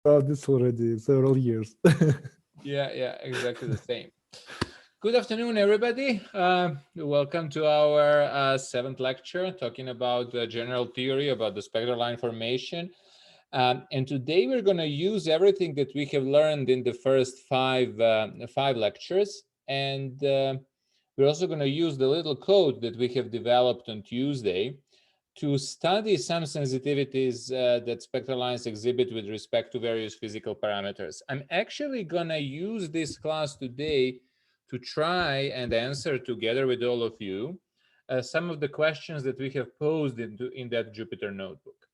about this already several years. Yeah, exactly the same. Good afternoon, everybody. Welcome to our seventh lecture, talking about the general theory about the spectral line formation. And today we're going to use everything that we have learned in the first five lectures, and we're also going to use the little code that we have developed on Tuesday to study some sensitivities that spectral lines exhibit with respect to various physical parameters. I'm actually going to use this class today to try and answer together with all of you some of the questions that we have posed in that Jupyter notebook.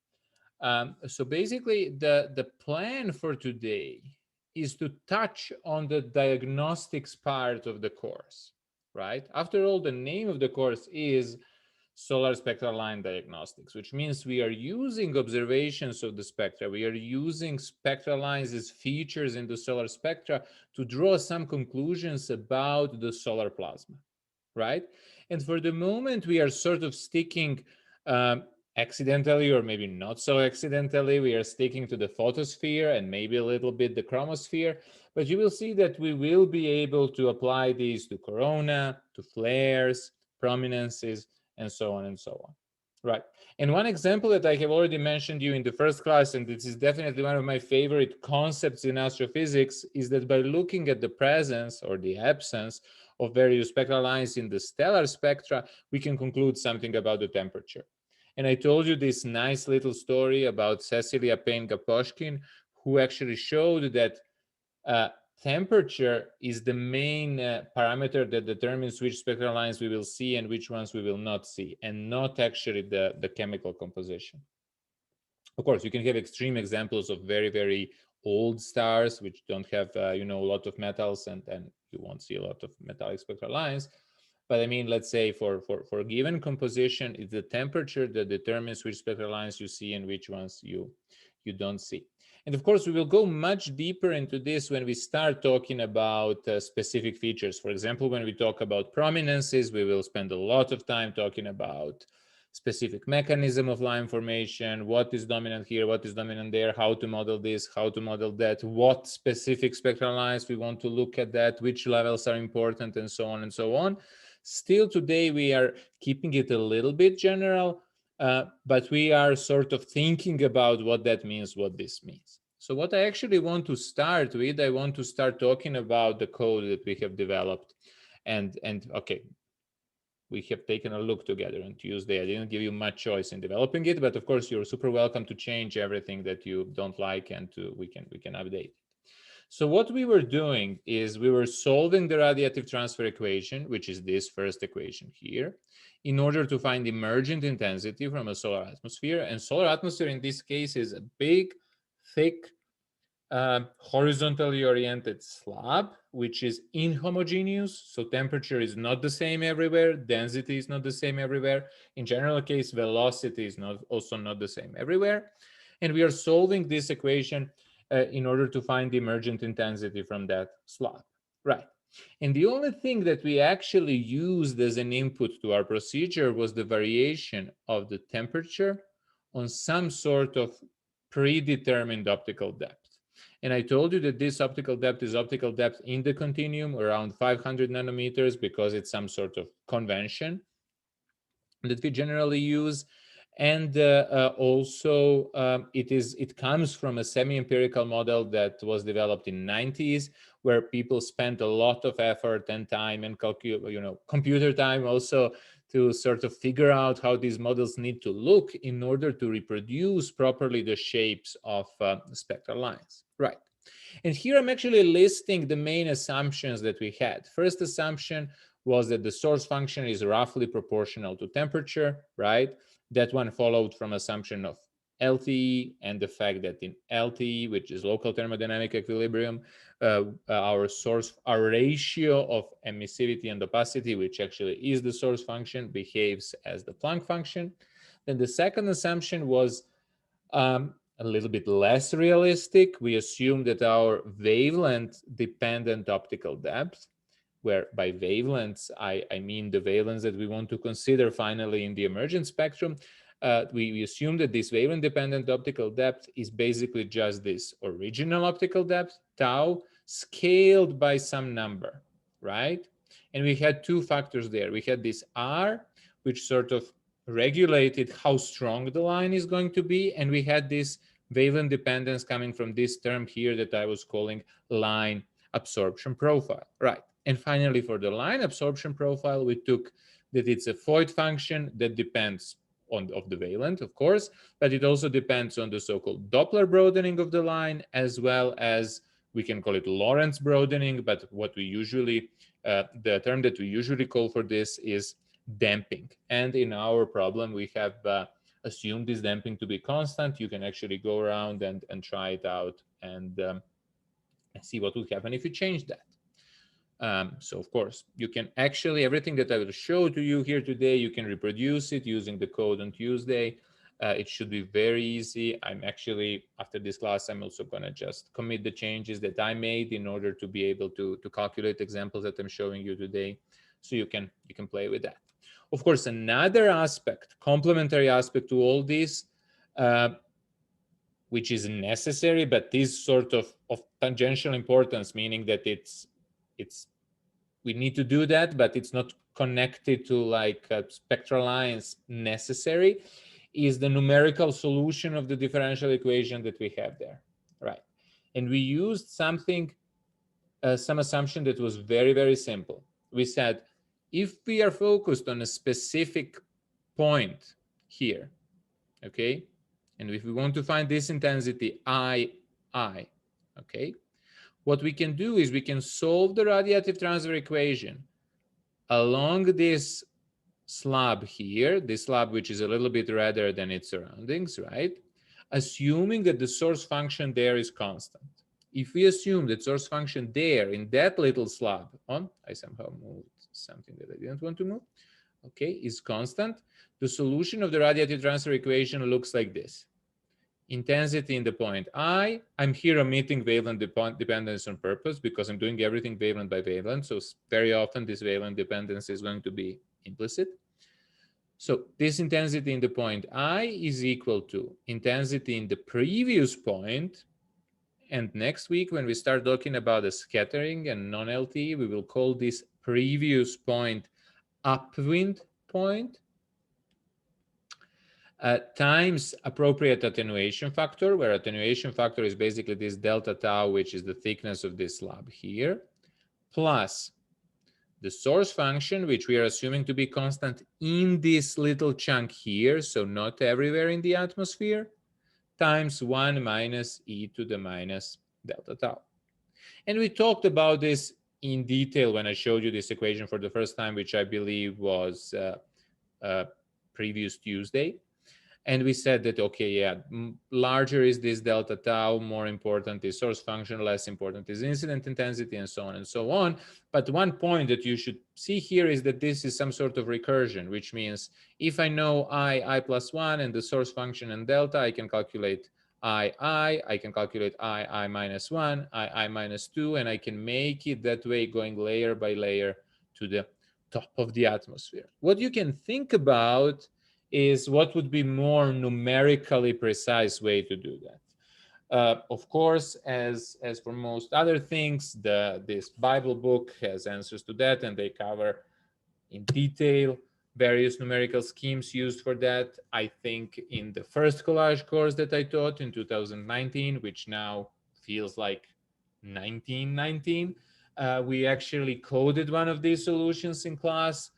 So basically, the plan for today is to touch on the diagnostics part of the course, right? After all, the name of the course is Solar Spectral Line Diagnostics, which means we are using observations of the spectra. We are using spectral lines as features in the solar spectra to draw some conclusions about the solar plasma, right? And for the moment, we are sort of sticking accidentally, or maybe not so accidentally, we are sticking to the photosphere and maybe a little bit the chromosphere. But you will see that we will be able to apply these to corona, to flares, prominences, and so on and so on. Right. And one example that I have already mentioned you in the first class, and this is definitely one of my favorite concepts in astrophysics, is that by looking at the presence or the absence of various spectral lines in the stellar spectra, we can conclude something about the temperature. And I told you this nice little story about Cecilia Payne-Gaposchkin, who actually showed that temperature is the main parameter that determines which spectral lines we will see and which ones we will not see, and not actually the chemical composition. Of course, you can have extreme examples of very, very old stars which don't have a lot of metals, and you won't see a lot of metallic spectral lines. But I mean, let's say for a given composition, it's the temperature that determines which spectral lines you see and which ones you don't see. And of course, we will go much deeper into this when we start talking about specific features. For example, when we talk about prominences, we will spend a lot of time talking about specific mechanism of line formation, what is dominant here, what is dominant there, how to model this, how to model that, what specific spectral lines we want to look at that, which levels are important, and so on and so on. Still today, we are keeping it a little bit general, but we are sort of thinking about what that means, what this means. So what I actually want to start with, I want to start talking about the code that we have developed. And okay, we have taken a look together on Tuesday. I didn't give you much choice in developing it, but of course you're super welcome to change everything that you don't like, and we can update. So what we were doing is we were solving the radiative transfer equation, which is this first equation here, in order to find emergent intensity from a solar atmosphere. And solar atmosphere in this case is a big, thick, horizontally oriented slab, which is inhomogeneous. So temperature is not the same everywhere. Density is not the same everywhere. In general case, velocity is also not the same everywhere. And we are solving this equation in order to find the emergent intensity from that slab. Right. And the only thing that we actually used as an input to our procedure was the variation of the temperature on some sort of predetermined optical depth. And I told you that this optical depth is optical depth in the continuum around 500 nanometers, because it's some sort of convention that we generally use. And also it comes from a semi-empirical model that was developed in the 90s, where people spent a lot of effort and time and computer time also to sort of figure out how these models need to look in order to reproduce properly the shapes of spectral lines. Right. And here I'm actually listing the main assumptions that we had. First assumption was that the source function is roughly proportional to temperature, right? That one followed from assumption of LTE, and the fact that in LTE, which is local thermodynamic equilibrium, our ratio of emissivity and opacity, which actually is the source function, behaves as the Planck function. Then the second assumption was a little bit less realistic. We assume that our wavelength-dependent optical depth, where by wavelengths, I mean the wavelengths that we want to consider finally in the emergent spectrum, we assume that this wave-independent optical depth is basically just this original optical depth, tau, scaled by some number, right? And we had two factors there. We had this R, which sort of regulated how strong the line is going to be, and we had this wavelength dependence coming from this term here that I was calling line absorption profile, right? And finally, for the line absorption profile, we took that it's a Voigt function that depends on of the wavelength, of course, but it also depends on the so-called Doppler broadening of the line, as well as we can call it Lorentz broadening, but what we usually, the term that we usually call for this is damping. And in our problem, we have assumed this damping to be constant. You can actually go around and try it out and see what would happen if you change that. So of course, you can actually, everything that I will show to you here today, you can reproduce it using the code on Tuesday. It should be very easy. I'm actually, after this class, I'm also gonna just commit the changes that I made in order to be able to calculate examples that I'm showing you today. So you can play with that. Of course, another aspect, complementary aspect to all this, which is necessary, but is sort of tangential importance, meaning that it's we need to do that, but it's not connected to like spectral lines necessary, is the numerical solution of the differential equation that we have there, right? And we used something, some assumption that was very, very simple. We said, if we are focused on a specific point here, okay, and if we want to find this intensity I, okay, what we can do is we can solve the radiative transfer equation along this slab here, this slab which is a little bit redder than its surroundings, right? Assuming that the source function there is constant. If we assume that source function there in that little slab, I somehow moved something that I didn't want to move, okay, is constant, the solution of the radiative transfer equation looks like this. Intensity in the point I, I'm here omitting wavelength dependence on purpose because I'm doing everything wavelength by wavelength. So very often this wavelength dependence is going to be implicit. So this intensity in the point I is equal to intensity in the previous point. And next week, when we start talking about the scattering and non-LTE, we will call this previous point upwind point. Times appropriate attenuation factor, where attenuation factor is basically this delta tau, which is the thickness of this slab here, plus the source function, which we are assuming to be constant in this little chunk here, so not everywhere in the atmosphere, times 1 minus e to the minus delta tau. And we talked about this in detail when I showed you this equation for the first time, which I believe was previous Tuesday. And we said that, okay, yeah, larger is this delta tau, more important is source function, less important is incident intensity, and so on and so on. But one point that you should see here is that this is some sort of recursion, which means if I know I plus 1 and the source function and delta, I can calculate I can calculate I minus 1, I minus 2, and I can make it that way going layer by layer to the top of the atmosphere. What you can think about is what would be more numerically precise way to do that. Of course, as for most other things, this Bible book has answers to that, and they cover in detail various numerical schemes used for that. I think in the first collage course that I taught in 2019, which now feels like 1919, we actually coded one of these solutions in class,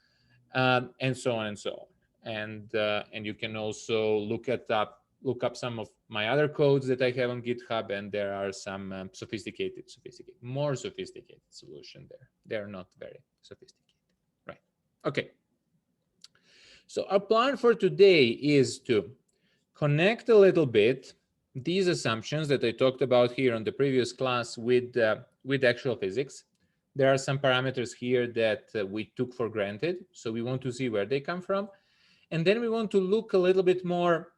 and so on and so on. And you can also look up some of my other codes that I have on GitHub, and there are some more sophisticated solution there. They're not very sophisticated, right? Okay. So our plan for today is to connect a little bit these assumptions that I talked about here on the previous class with actual physics. There are some parameters here that we took for granted, so we want to see where they come from. And then we want to look a little bit more,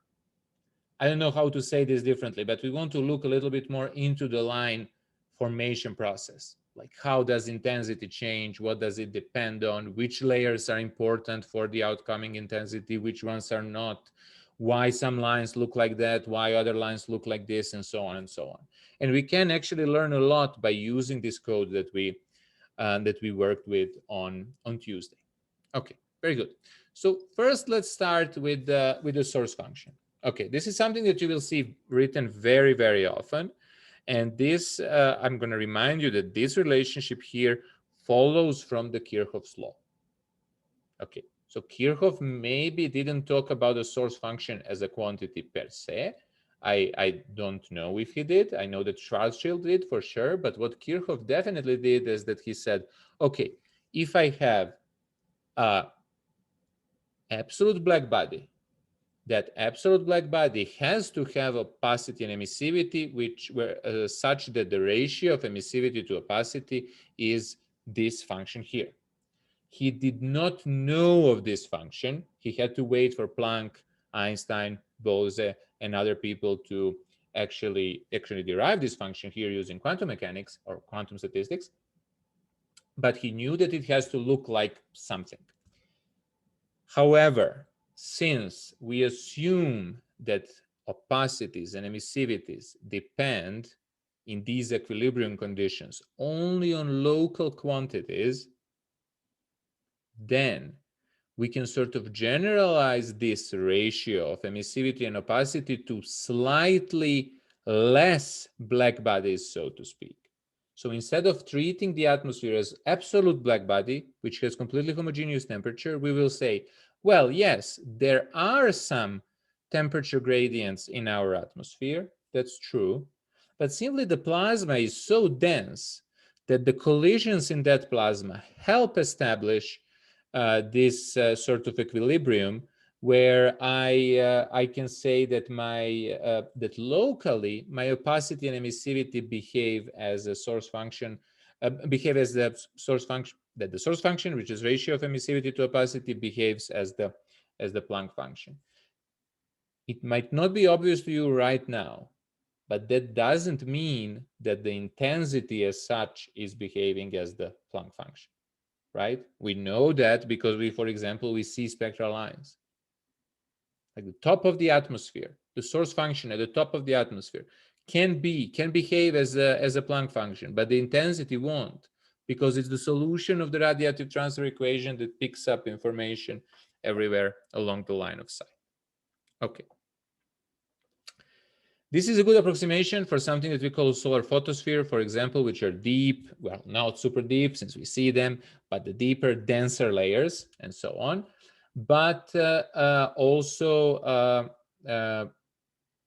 I don't know how to say this differently, but we want to look a little bit more into the line formation process. Like, how does intensity change? What does it depend on? Which layers are important for the outcoming intensity? Which ones are not? why some lines look like that, why other lines look like this, and so on and so on. And we can actually learn a lot by using this code that we worked with on Tuesday. Okay, very good. So first, let's start with the source function. Okay, this is something that you will see written very, very often. And this, I'm going to remind you that this relationship here follows from the Kirchhoff's law. Okay, so Kirchhoff maybe didn't talk about the source function as a quantity per se. I don't know if he did. I know that Schwarzschild did for sure. But what Kirchhoff definitely did is that he said, okay, if I have a absolute black body, that absolute black body has to have opacity and emissivity, which were such that the ratio of emissivity to opacity is this function here. He did not know of this function. He had to wait for Planck, Einstein, Bose, and other people to actually derive this function here using quantum mechanics or quantum statistics. But he knew that it has to look like something. However, since we assume that opacities and emissivities depend in these equilibrium conditions only on local quantities, then we can sort of generalize this ratio of emissivity and opacity to slightly less black bodies, so to speak. So instead of treating the atmosphere as absolute black body, which has completely homogeneous temperature, we will say, well, yes, there are some temperature gradients in our atmosphere. That's true. But simply the plasma is so dense that the collisions in that plasma help establish this sort of equilibrium where I can say that that locally my opacity and emissivity behave as a source function, behave as the source function, that the source function, which is ratio of emissivity to opacity, behaves as the Planck function. It might not be obvious to you right now, but that doesn't mean that the intensity as such is behaving as the Planck function. Right? We know that because for example, we see spectral lines. Like the top of the atmosphere, the source function at the top of the atmosphere can behave as a Planck function, but the intensity won't, because it's the solution of the radiative transfer equation that picks up information everywhere along the line of sight. Okay. This is a good approximation for something that we call solar photosphere, for example, which are deep, well, not super deep since we see them, but the deeper, denser layers and so on. But also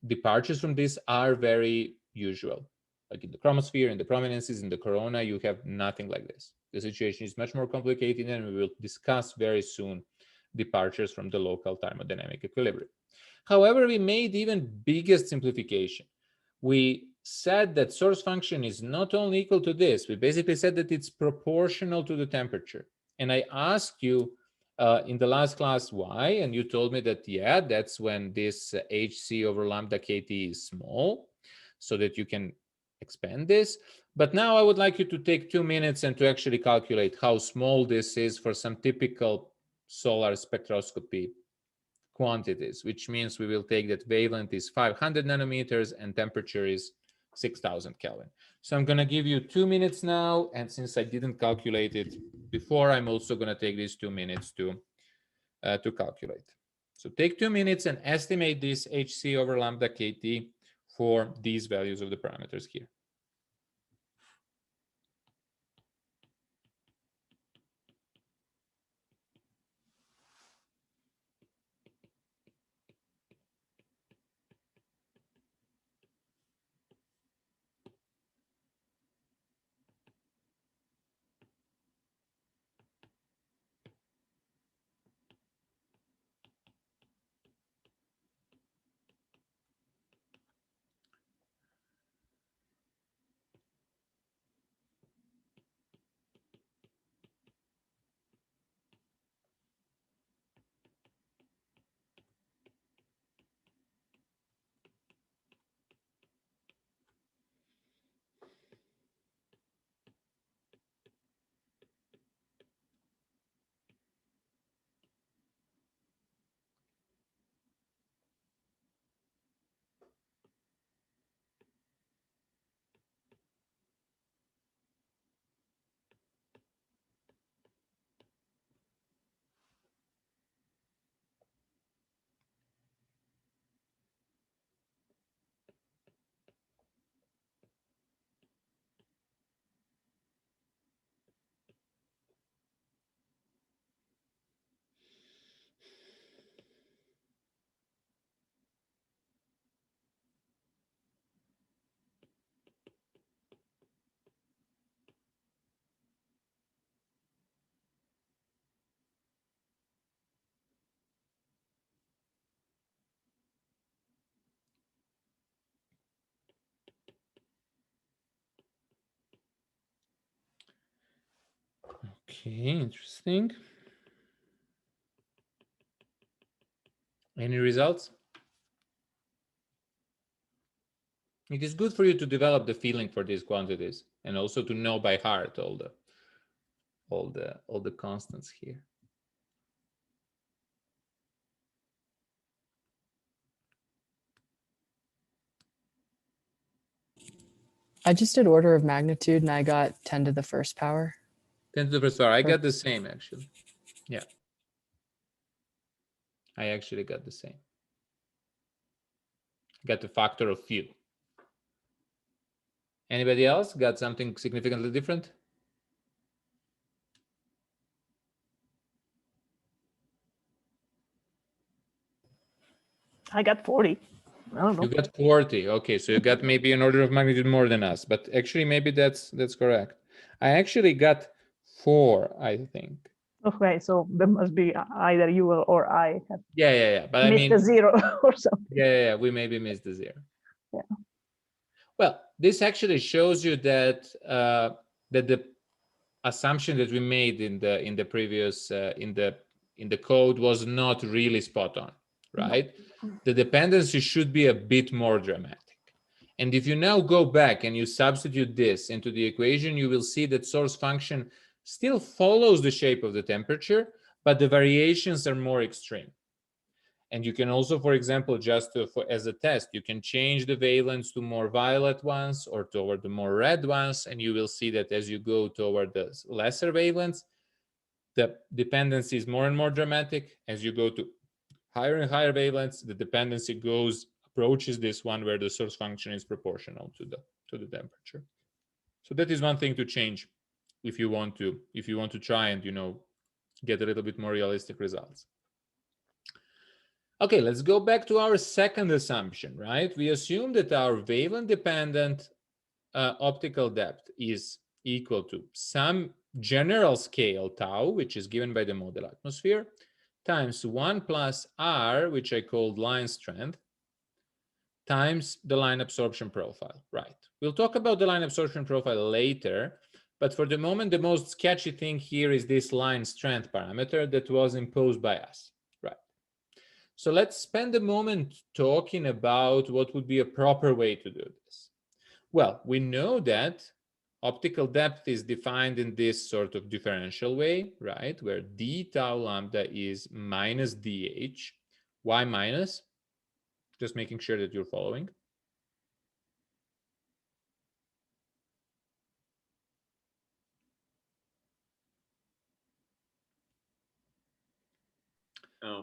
departures from this are very usual. Like in the chromosphere, in the prominences, in the corona, you have nothing like this. The situation is much more complicated, and we will discuss very soon departures from the local thermodynamic equilibrium. However, we made even biggest simplification. We said that source function is not only equal to this, we basically said that it's proportional to the temperature. And I asked you in the last class why, and you told me that, yeah, that's when this hc over lambda kt is small, so that you can expand this. But now I would like you to take 2 minutes and to actually calculate how small this is for some typical solar spectroscopy quantities, which means we will take that wavelength is 500 nanometers and temperature is 6,000 Kelvin. So I'm going to give you 2 minutes now. And since I didn't calculate it before, I'm also going to take these 2 minutes to calculate. So take 2 minutes and estimate this hc over lambda kt for these values of the parameters here. Okay, interesting. Any results? It is good for you to develop the feeling for these quantities and also to know by heart all the constants here. I just did order of magnitude and I got 10 to the first power. 10 to the first power. I got the same actually. Yeah. I actually got the same. Got the factor of few. Anybody else got something significantly different? I got 40. I don't know. You got 40. Okay, so you got maybe an order of magnitude more than us, but actually maybe that's correct. I actually got 4, I think. Okay, so there must be either you or I have Yeah. But missed I mean, a 0 or something. yeah, we maybe missed the 0. Yeah. Well, this actually shows you that that the assumption that we made in the previous in the code was not really spot on, right? The dependency should be a bit more dramatic. And if you now go back and you substitute this into the equation, you will see that source function still follows the shape of the temperature, but the variations are more extreme. And you can also, for example, just as a test, you can change the valence to more violet ones or toward the more red ones, and you will see that as you go toward the lesser valence, the dependency is more and more dramatic. As you go to higher and higher wavelengths, the dependency approaches this one where the source function is proportional to the temperature. So that is one thing to change if you want to try and get a little bit more realistic results. Okay, let's go back to our second assumption, right? We assume that our wavelength dependent optical depth is equal to some general scale tau, which is given by the model atmosphere, times 1 plus r, which I called line strength, times the line absorption profile, right? We'll talk about the line absorption profile later, but for the moment, the most sketchy thing here is this line strength parameter that was imposed by us, right? So let's spend a moment talking about what would be a proper way to do this. Well, we know that optical depth is defined in this sort of differential way, right? Where d tau lambda is minus dh. Why minus? Just making sure that you're following.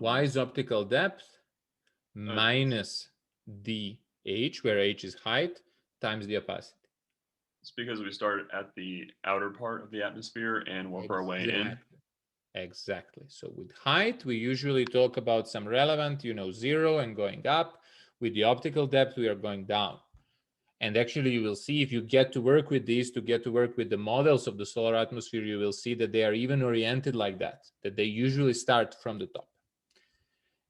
Why is optical depth minus dh, where h is height, times the opacity? It's because we start at the outer part of the atmosphere and work our way in. Exactly. So with height, we usually talk about some relevant, 0 and going up. With the optical depth, we are going down. And actually, you will see if you get to work with these, to get to work with the models of the solar atmosphere, you will see that they are even oriented like that they usually start from the top.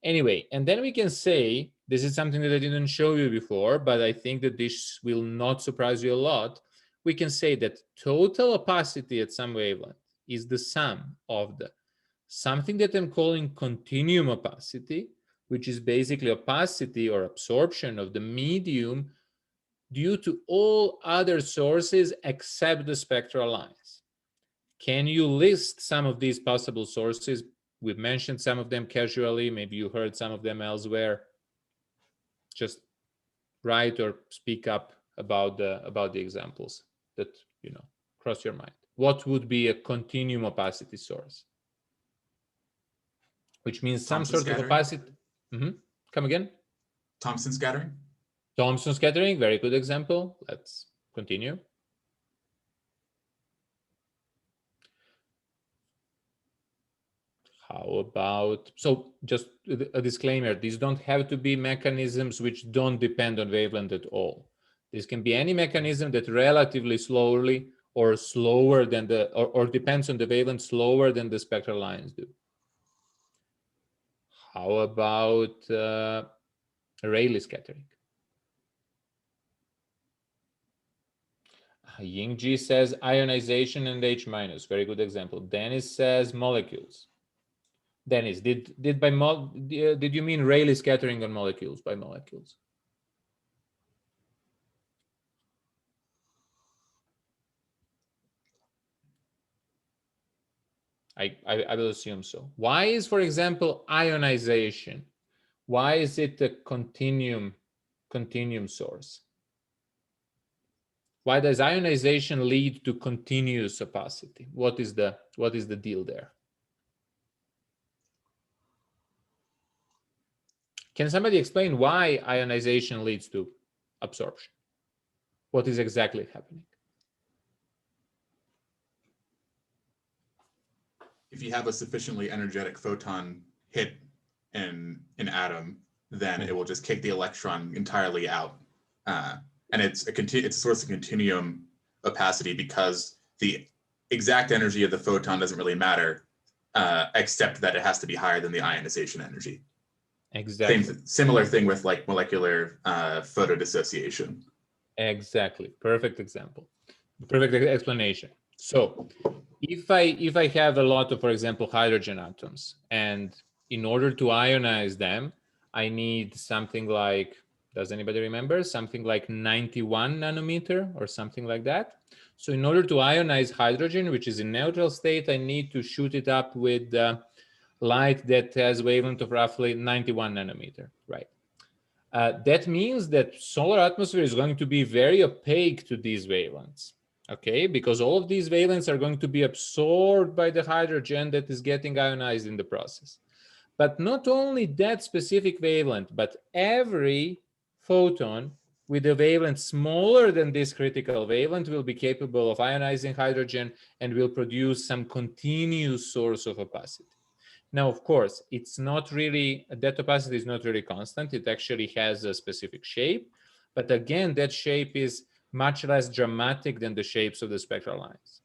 Anyway, and then we can say, this is something that I didn't show you before, but I think that this will not surprise you a lot. We can say that total opacity at some wavelength is the sum of the something that I'm calling continuum opacity, which is basically opacity or absorption of the medium due to all other sources except the spectral lines. Can you list some of these possible sources? We've mentioned some of them casually. Maybe you heard some of them elsewhere. Just write or speak up about the examples that cross your mind. What would be a continuum opacity source? Which means some Thomson sort of scattering. opacity. Come again? Thomson scattering. Thomson scattering, very good example. Let's continue. How about, so just a disclaimer, these don't have to be mechanisms which don't depend on wavelength at all. This can be any mechanism that relatively slowly or slower than or depends on the wavelength slower than the spectral lines do. How about Rayleigh scattering? Yingji says ionization and H minus. Very good example. Dennis says molecules. Dennis, did you mean Rayleigh scattering on molecules by molecules? I will assume so. Why is, for example, ionization? Why is it a continuum source? Why does ionization lead to continuous opacity? What is the deal there? Can somebody explain why ionization leads to absorption? What is exactly happening? If you have a sufficiently energetic photon hit an atom, then it will just kick the electron entirely out. And it's a source of continuum opacity because the exact energy of the photon doesn't really matter, except that it has to be higher than the ionization energy. Exactly. Similar thing with like molecular photodissociation. Exactly. Perfect example. Perfect explanation. So if I have a lot of, for example, hydrogen atoms, and in order to ionize them, I need something like, does anybody remember? Something like 91 nanometer or something like that. So in order to ionize hydrogen, which is in neutral state, I need to shoot it up with light that has wavelength of roughly 91 nanometer, right? That means that solar atmosphere is going to be very opaque to these wavelengths, okay? Because all of these wavelengths are going to be absorbed by the hydrogen that is getting ionized in the process. But not only that specific wavelength, but every photon with a wavelength smaller than this critical wavelength will be capable of ionizing hydrogen and will produce some continuous source of opacity. Now, of course, it's not really, that opacity is not really constant. It actually has a specific shape. But again, that shape is much less dramatic than the shapes of the spectral lines.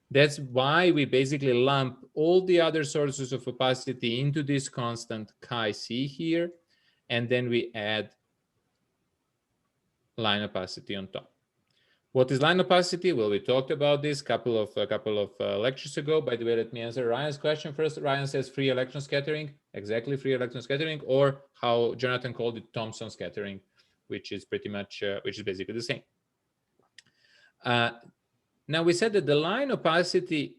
That's why we basically lump all the other sources of opacity into this constant chi c here, and then we add line opacity on top. What is line opacity? Well, we talked about this a couple of lectures ago. By the way, let me answer Ryan's question first. Ryan says free electron scattering, exactly, free electron scattering, or how Jonathan called it, Thomson scattering, which is pretty much, which is basically the same. Now we said that the line opacity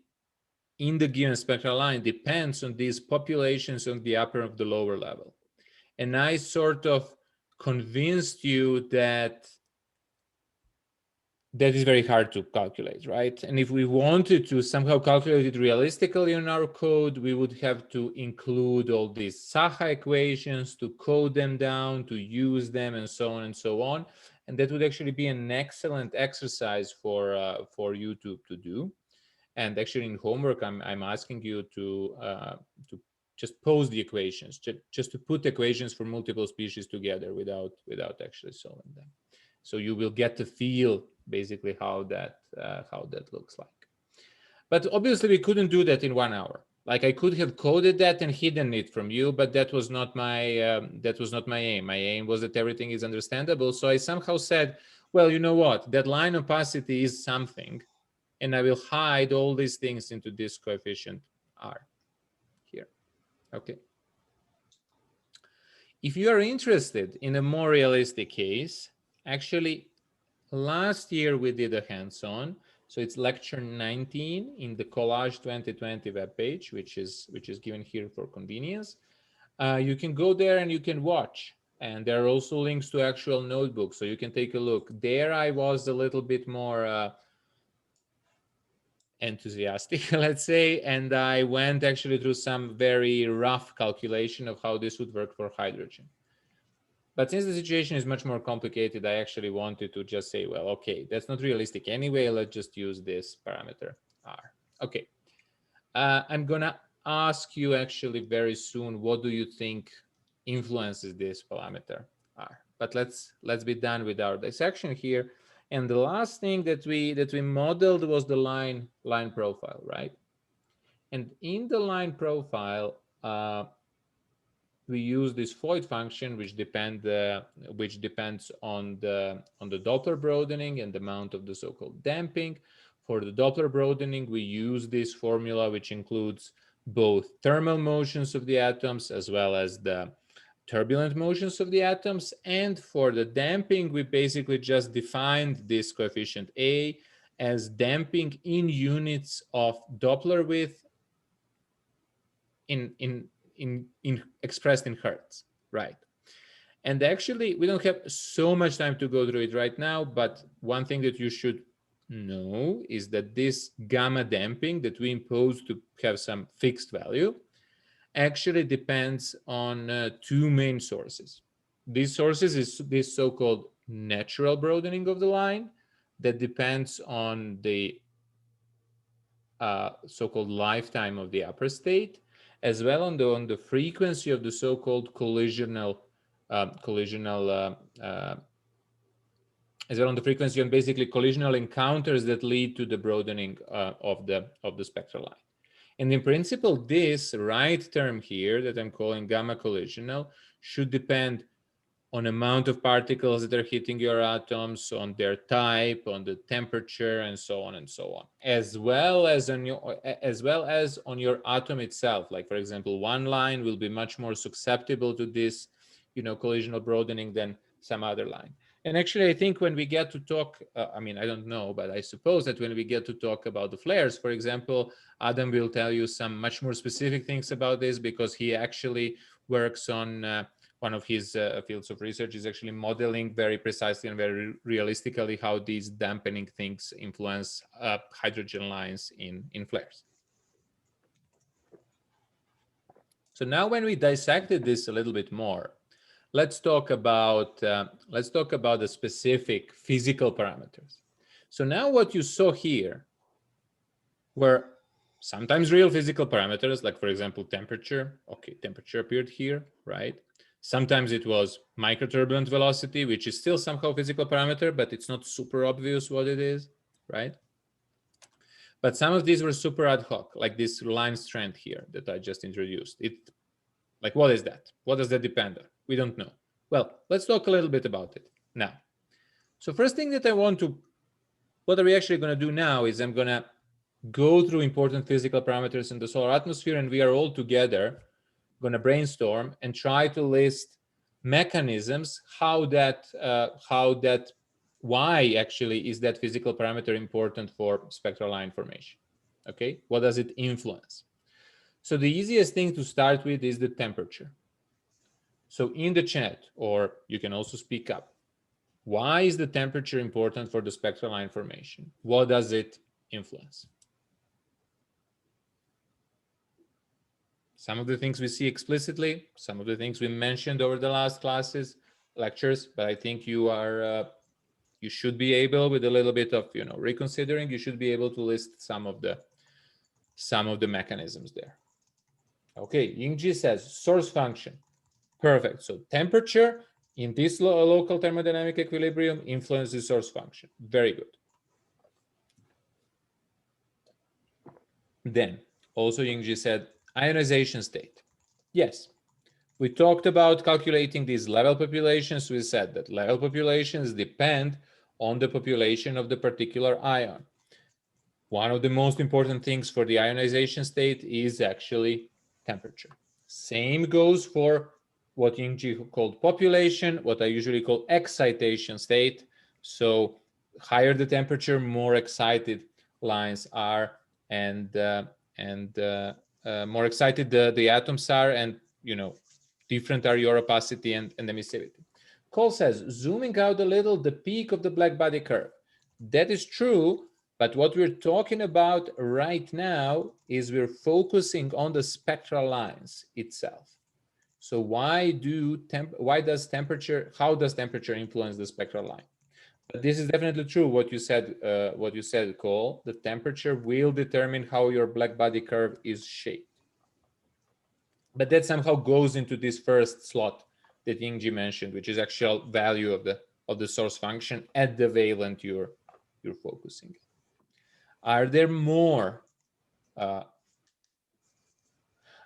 in the given spectral line depends on these populations on the upper and the lower level. And I sort of convinced you that that is very hard to calculate, right? And if we wanted to somehow calculate it realistically in our code, we would have to include all these Saha equations, to code them down, to use them, and so on and so on. And that would actually be an excellent exercise for you to do. And actually in homework, I'm asking you to just pose the equations, just to put equations for multiple species together without actually solving them. So you will get to feel basically how that looks like. But obviously we couldn't do that in 1 hour. Like I could have coded that and hidden it from you, but that was not my aim. My aim was that everything is understandable. So I somehow said, well, you know what? That line opacity is something, and I will hide all these things into this coefficient R here. Okay. If you are interested in a more realistic case, actually, last year we did a hands-on, so it's lecture 19 in the COLLAGE2020 webpage, which is given here for convenience. You can go there and you can watch, and there are also links to actual notebooks, so you can take a look. There I was a little bit more enthusiastic, let's say, and I went actually through some very rough calculation of how this would work for hydrogen. But since the situation is much more complicated, I actually wanted to just say, well, okay, that's not realistic anyway. Let's just use this parameter R. Okay. I'm going to ask you actually very soon, what do you think influences this parameter R? But let's be done with our dissection here. And the last thing that we modeled was the line profile, right? And in the line profile, we use this void function, which depends on the Doppler broadening and the amount of the so-called damping. For the Doppler broadening, we use this formula, which includes both thermal motions of the atoms as well as the turbulent motions of the atoms. And for the damping, we basically just defined this coefficient A as damping in units of Doppler width expressed in hertz, right? And actually, we don't have so much time to go through it right now, but one thing that you should know is that this gamma damping that we impose to have some fixed value actually depends on two main sources. These sources is this so-called natural broadening of the line that depends on the so-called lifetime of the upper state, as well on the frequency of the so-called collisional as well on the frequency on basically collisional encounters that lead to the broadening of the spectral line. And in principle, this right term here that I'm calling gamma collisional should depend on amount of particles that are hitting your atoms, on their type, on the temperature, and so on and so on, as well as on your atom itself. Like, for example, one line will be much more susceptible to this, collisional broadening than some other line. And actually, I think when we get to talk, I don't know, but I suppose that when we get to talk about the flares, for example, Adam will tell you some much more specific things about this, because he actually works on one of his fields of research is actually modeling very precisely and very realistically how these dampening things influence hydrogen lines in flares. So now when we dissected this a little bit more, let's talk about the specific physical parameters. So now what you saw here were sometimes real physical parameters, like, for example, temperature. Okay, temperature appeared here, right? Sometimes it was microturbulent velocity, which is still somehow physical parameter, but it's not super obvious what it is, right? But some of these were super ad hoc, like this line strength here that I just introduced. Like, what is that? What does that depend on? We don't know. Well, let's talk a little bit about it now. So first thing that what are we actually going to do now is I'm going to go through important physical parameters in the solar atmosphere, and we are all together going to brainstorm and try to list mechanisms why actually is that physical parameter important for spectral line formation. Okay, what does it influence? So the easiest thing to start with is the temperature. So in the chat, or you can also speak up, why is the temperature important for the spectral line formation? What does it influence? Some of the things we see explicitly, some of the things we mentioned over the last lectures, but I think you should be able, with a little bit of reconsidering, you should be able to list some of the mechanisms there. Okay, Yingji says source function. Perfect. So temperature in this local thermodynamic equilibrium influences source function. Very good. Then also Yingji said ionization state. Yes, we talked about calculating these level populations. We said that level populations depend on the population of the particular ion. One of the most important things for the ionization state is actually temperature. Same goes for what Yingji called population, what I usually call excitation state. So higher the temperature, more excited lines are, and more excited the atoms are, and different are your opacity and emissivity. Cole says, zooming out a little, the peak of the black body curve. That is true, but what we're talking about right now is we're focusing on the spectral lines itself. So how does temperature influence the spectral line? But this is definitely true what you said, Cole. The temperature will determine how your black body curve is shaped. But that somehow goes into this first slot that Yingji mentioned, which is actual value of the source function at the wavelength you're focusing. Are there more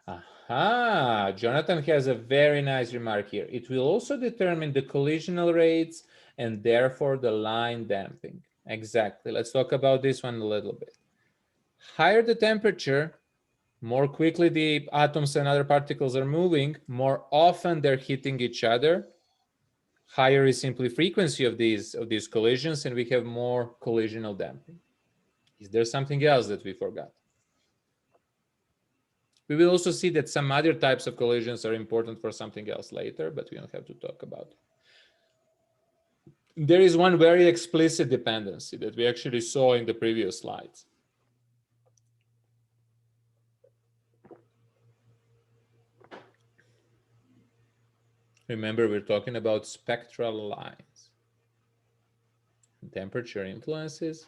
Aha, Jonathan has a very nice remark here. It will also determine the collisional rates and therefore the line damping. Exactly. Let's talk about this one a little bit. Higher the temperature, more quickly the atoms and other particles are moving, more often they're hitting each other. Higher is simply frequency of these collisions, and we have more collisional damping. Is there something else that we forgot? We will also see that some other types of collisions are important for something else later, but we don't have to talk about it. There is one very explicit dependency that we actually saw in the previous slides. Remember, we're talking about spectral lines. Temperature influences.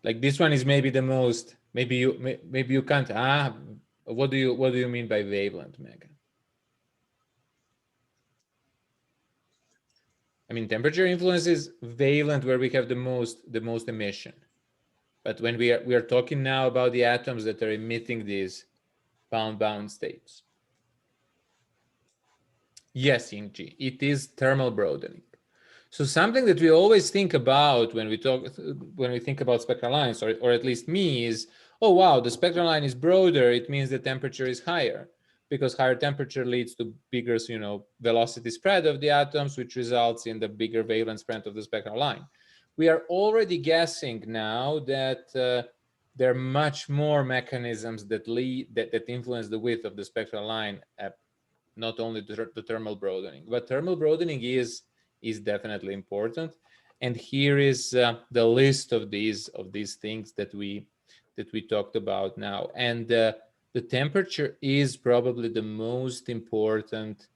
Like this one is maybe the most, maybe you can't, what do you mean by wavelength, Megan? I mean, temperature influences wavelength where we have the most emission. But when we are talking now about the atoms that are emitting these bound states. Yes, Yingji, it is thermal broadening. So something that we always think about when we think about spectral lines, or at least me, is, oh wow, the spectral line is broader. It means the temperature is higher, because higher temperature leads to bigger, velocity spread of the atoms, which results in the bigger wavelength spread of the spectral line. We are already guessing now that there are much more mechanisms that influence the width of the spectral line, not only the thermal broadening, but thermal broadening is definitely important. And here is the list of these things that we talked about now. And the temperature is probably the most important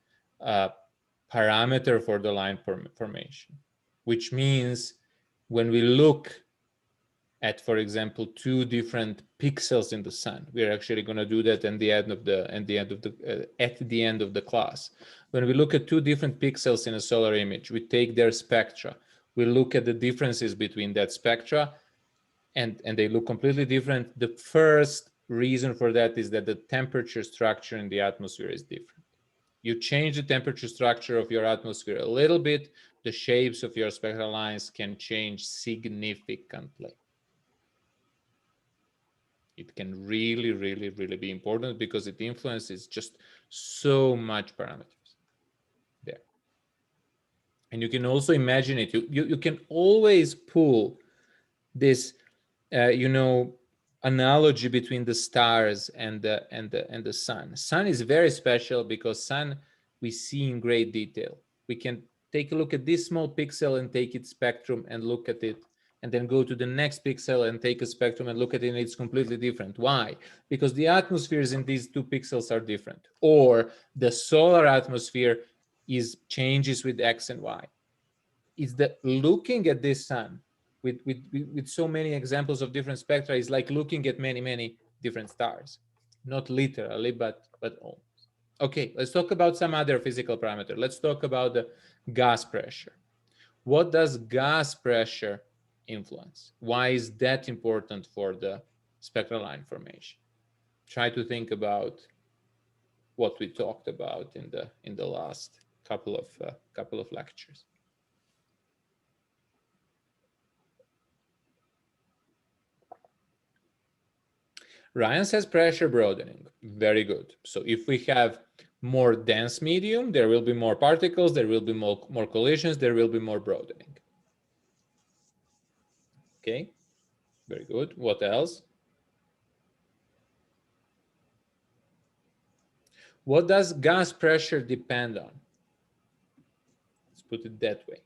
parameter for the line formation, which means when we look at, for example, two different pixels in the sun, we are actually going to do that at the end of the class. When we look at two different pixels in a solar image, we take their spectra, we look at the differences between that spectra, and they look completely different. The first reason for that is that the temperature structure in the atmosphere is different. You change the temperature structure of your atmosphere a little bit, the shapes of your spectral lines can change significantly. It can really, really, really be important because it influences just so much parameters there. And you can also imagine it. You can always pull this, analogy between the stars and the sun. Sun is very special because sun we see in great detail. We can take a look at this small pixel and take its spectrum and look at it, and then go to the next pixel and take a spectrum and look at it, and it's completely different. Why? Because the atmospheres in these two pixels are different, or the solar atmosphere changes with X and Y. It's that looking at this sun with so many examples of different spectra is like looking at many different stars. Not literally, but almost. Okay, let's talk about some other physical parameter. Let's talk about the gas pressure. What does gas pressure influence? Why is that important for the spectral line formation? Try to think about what we talked about in the last couple of lectures. Ryan says pressure broadening. Very good. So if we have more dense medium, there will be more particles, there will be more collisions, there will be more broadening. Okay, very good. What else? What does gas pressure depend on? Let's put it that way.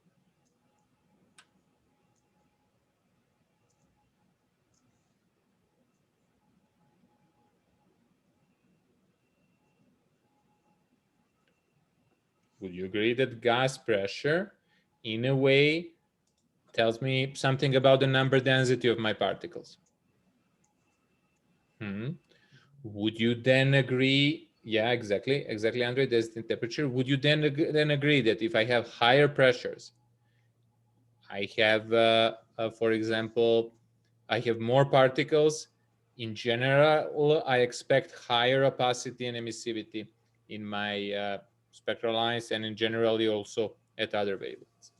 Would you agree that gas pressure, in a way, tells me something about the number density of my particles? Would you then agree? Yeah, exactly, Andre. There's the temperature. Would you then agree that if I have higher pressures, I have, for example, I have more particles. In general, I expect higher opacity and emissivity in my spectral lines, and in generally also at other wavelengths.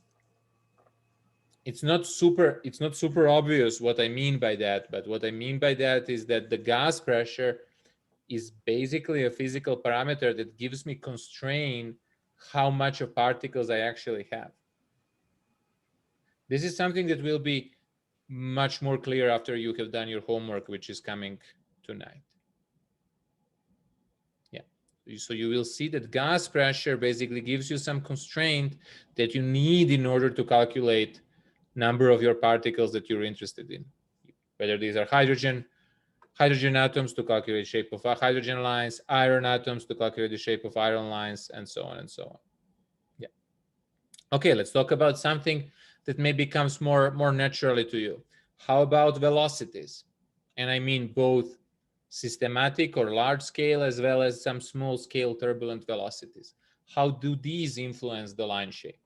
It's not super obvious what I mean by that, but what I mean by that is that the gas pressure is basically a physical parameter that gives me constraint how much of particles I actually have. This is something that will be much more clear after you have done your homework, which is coming tonight. Yeah, so you will see that gas pressure basically gives you some constraint that you need in order to calculate number of your particles that you're interested in, whether these are hydrogen atoms to calculate shape of hydrogen lines, iron atoms to calculate the shape of iron lines, and so on and so on. Yeah. Okay, let's talk about something that maybe comes more naturally to you. How about velocities? And I mean both systematic or large scale as well as some small scale turbulent velocities. How do these influence the line shape?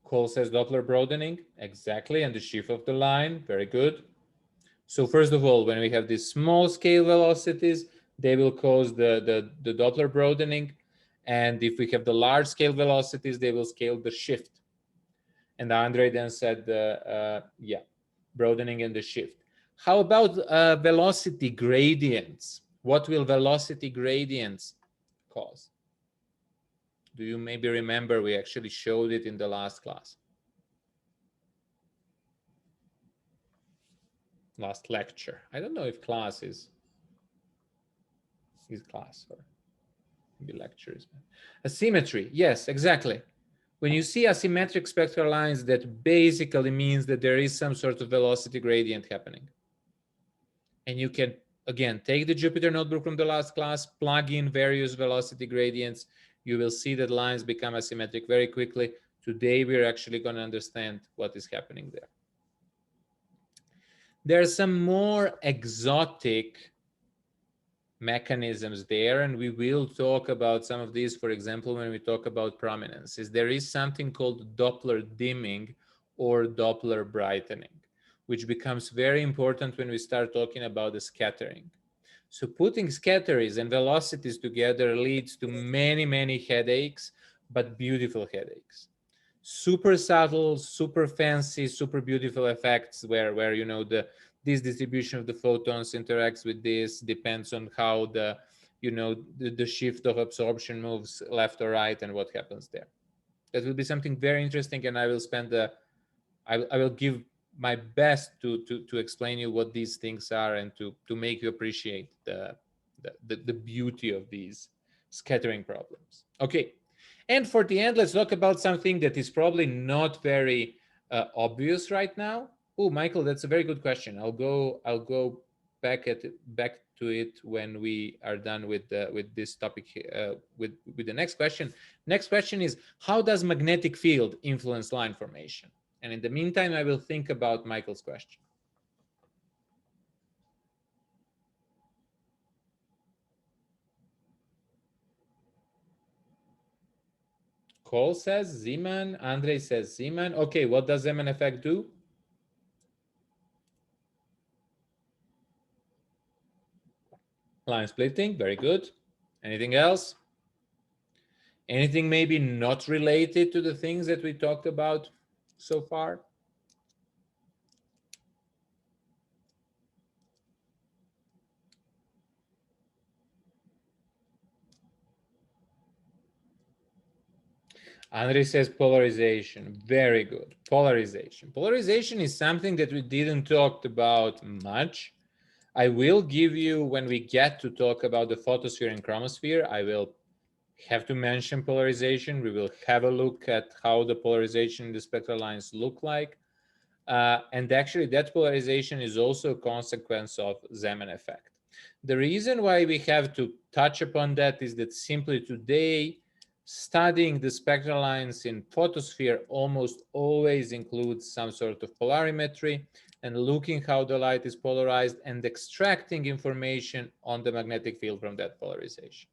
Cole says Doppler broadening, exactly, and the sheaf of the line, very good. So first of all, when we have these small scale velocities, they will cause the Doppler broadening. And if we have the large scale velocities, they will scale the shift. And Andre then said, yeah, broadening and the shift. How about velocity gradients? What will velocity gradients cause? Do you maybe remember we actually showed it in the last class? Last lecture. I don't know if class is class or maybe lecture is. Asymmetry, yes, exactly. When you see asymmetric spectral lines, that basically means that there is some sort of velocity gradient happening. And you can, again, take the Jupyter notebook from the last class, plug in various velocity gradients. You will see that lines become asymmetric very quickly. Today, we're actually going to understand what is happening there. There are some more exotic mechanisms there, and we will talk about some of these, for example, when we talk about prominences. There is something called Doppler dimming or Doppler brightening, which becomes very important when we start talking about the scattering. So putting scatterings and velocities together leads to many headaches, but beautiful headaches. Super subtle, super fancy, super beautiful effects where you know this distribution of the photons interacts with this, depends on how the shift of absorption moves left or right and what happens there. That will be something very interesting, and I will spend I will give my best to explain you what these things are and to make you appreciate the beauty of these scattering problems. Okay, and for the end, let's talk about something that is probably not very obvious right now. Oh, Michael, that's a very good question. I'll go back to it when we are done with this topic with the next question. Next question is, how does magnetic field influence line formation? And in the meantime, I will think about Michael's question. Cole says Zeeman. Andre says Zeeman. Okay, what does Zeeman effect do? Line splitting, very good. Anything else? Anything maybe not related to the things that we talked about so far? Andre says polarization. Very good. Polarization. Polarization is something that we didn't talk about much. I will give you, when we get to talk about the photosphere and chromosphere, I will have to mention polarization. We will have a look at how the polarization in the spectral lines look like. And actually, that polarization is also a consequence of Zeeman effect. The reason why we have to touch upon that is that simply today, studying the spectral lines in photosphere almost always includes some sort of polarimetry and looking how the light is polarized and extracting information on the magnetic field from that polarization.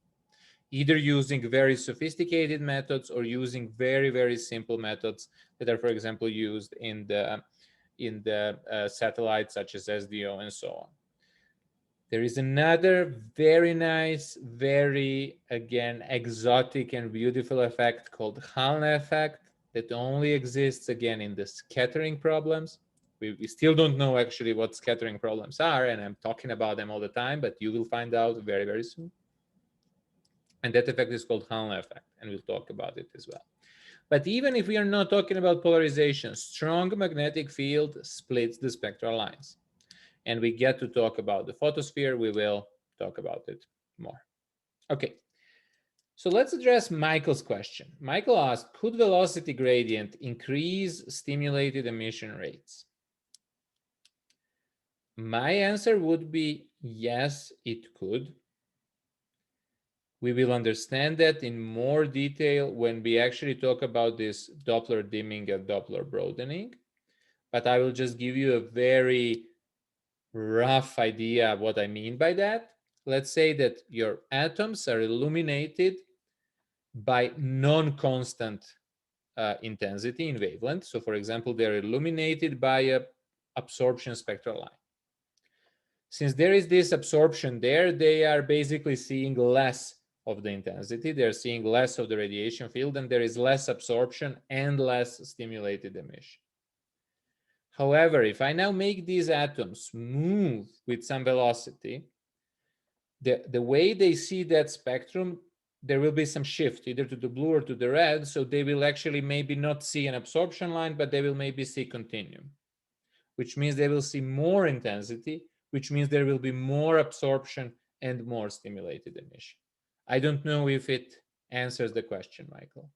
either using very sophisticated methods or using very, very simple methods that are, for example, used in the satellites such as SDO and so on. There is another very nice, very, again, exotic and beautiful effect called Hallner effect that only exists, again, in the scattering problems. We still don't know actually what scattering problems are, and I'm talking about them all the time, but you will find out very, very soon. And that effect is called Hallner effect, and we'll talk about it as well. But even if we are not talking about polarization, strong magnetic field splits the spectral lines. And we get to talk about the photosphere. We will talk about it more. Okay, so let's address Michael's question. Michael asked, could velocity gradient increase stimulated emission rates? My answer would be yes, it could. We will understand that in more detail when we actually talk about this Doppler dimming and Doppler broadening. But I will just give you a very rough idea of what I mean by that. Let's say that your atoms are illuminated by non-constant intensity in wavelength. So for example, they're illuminated by a absorption spectral line. Since there is this absorption there, they are basically seeing less of the intensity. They're seeing less of the radiation field, and there is less absorption and less stimulated emission. However, if I now make these atoms move with some velocity, the way they see that spectrum, there will be some shift either to the blue or to the red. So they will actually maybe not see an absorption line, but they will maybe see continuum, which means they will see more intensity, which means there will be more absorption and more stimulated emission. I don't know if it answers the question, Michael.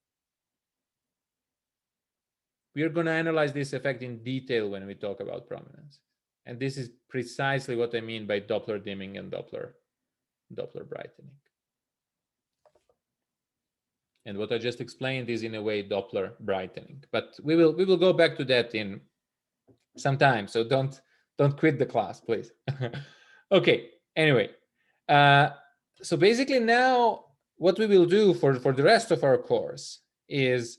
We are going to analyze this effect in detail when we talk about prominence. And this is precisely what I mean by Doppler dimming and Doppler brightening. And what I just explained is in a way Doppler brightening. But we will go back to that in some time. So don't quit the class, please. Okay, anyway. So basically now what we will do for the rest of our course is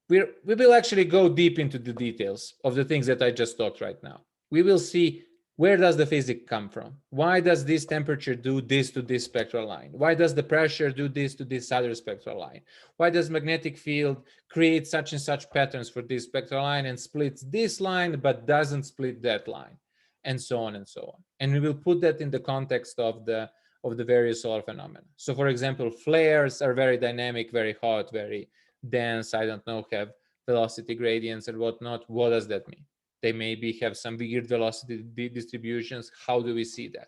we will actually go deep into the details of the things that I just talked right now. We will see where does the physics come from? Why does this temperature do this to this spectral line? Why does the pressure do this to this other spectral line? Why does magnetic field create such and such patterns for this spectral line and splits this line but doesn't split that line? And so on and so on. And we will put that in the context of the various solar phenomena. So for example, flares are very dynamic, very hot, very dense, I don't know, have velocity gradients and whatnot. What does that mean? They maybe have some weird velocity distributions. How do we see that?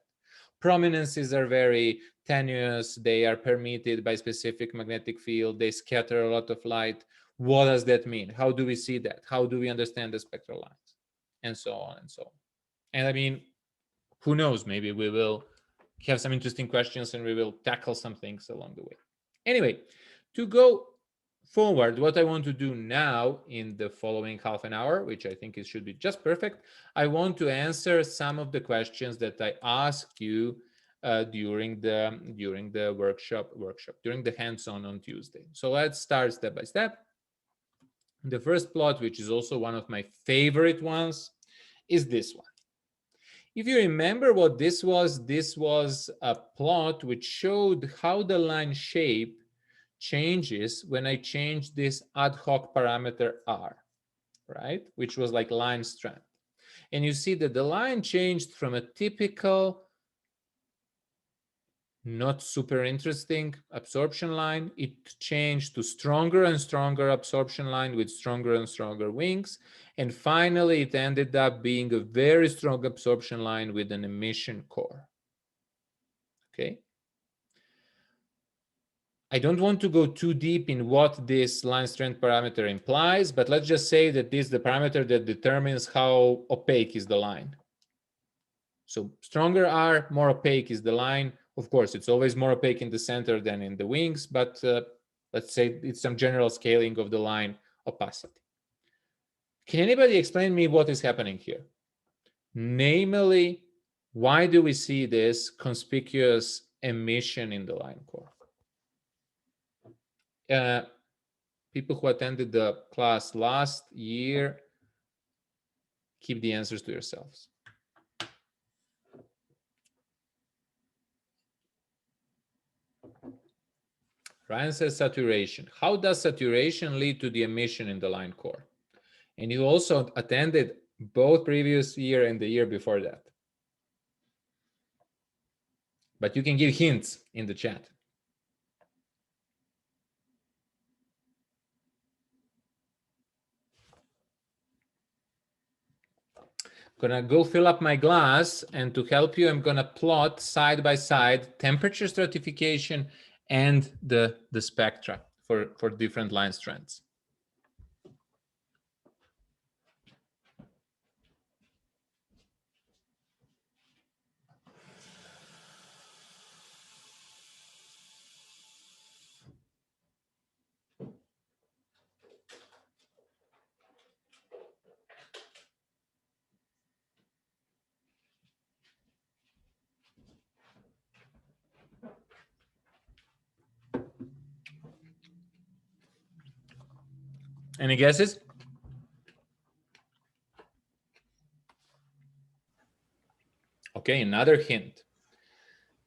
Prominences are very tenuous. They are permeated by specific magnetic field. They scatter a lot of light. What does that mean? How do we see that? How do we understand the spectral lines? And so on and so on. And I mean, who knows? Maybe we will have some interesting questions and we will tackle some things along the way. Anyway, to go forward, what I want to do now in the following half an hour, which I think it should be just perfect, I want to answer some of the questions that I asked you during the workshop, during the hands-on on Tuesday. So let's start step by step. The first plot, which is also one of my favorite ones, is this one. If you remember what this was a plot which showed how the line shape changes when I change this ad hoc parameter R, right? Which was like line strength. And you see that the line changed from a typical, not super interesting absorption line. It changed to stronger and stronger absorption line with stronger and stronger wings. And finally, it ended up being a very strong absorption line with an emission core. Okay. I don't want to go too deep in what this line strength parameter implies, but let's just say that this is the parameter that determines how opaque is the line. So stronger R, more opaque is the line. Of course, it's always more opaque in the center than in the wings, but let's say it's some general scaling of the line opacity. Can anybody explain me what is happening here? Namely, why do we see this conspicuous emission in the line core? people who attended the class last year, keep the answers to yourselves. Ryan says saturation. How does saturation lead to the emission in the line core? And you also attended both previous year and the year before that. But you can give hints in the chat. Gonna go fill up my glass, and to help you, I'm gonna plot side by side temperature stratification and the spectra for different line strengths. Any guesses? Okay, another hint.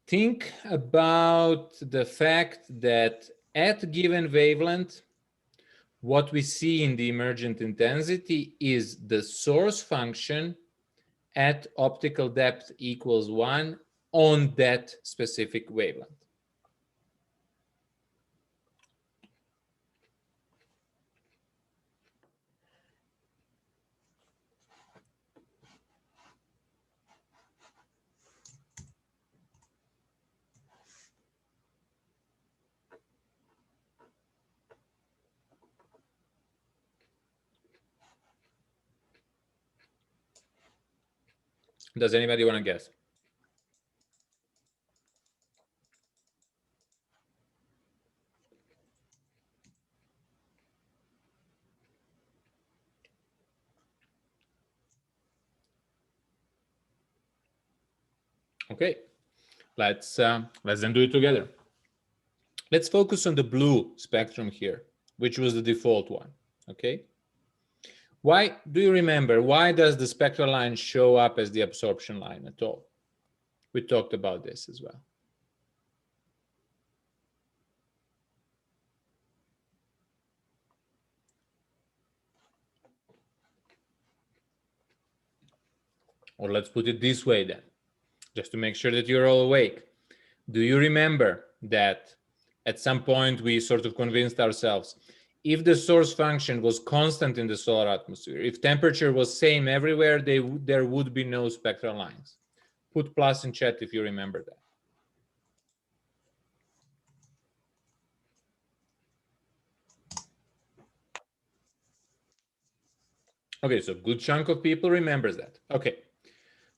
Think about the fact that at given wavelength, what we see in the emergent intensity is the source function at optical depth equals 1 on that specific wavelength. Does anybody want to guess? Okay, let's then do it together. Let's focus on the blue spectrum here, which was the default one. Okay. Why do you remember? Why does the spectral line show up as the absorption line at all? We talked about this as well. Or let's put it this way then, just to make sure that you're all awake. Do you remember that at some point we sort of convinced ourselves, if the source function was constant in the solar atmosphere, if temperature was same everywhere, there would be no spectral lines? Put plus in chat if you remember that. Okay, so good chunk of people remembers that. Okay,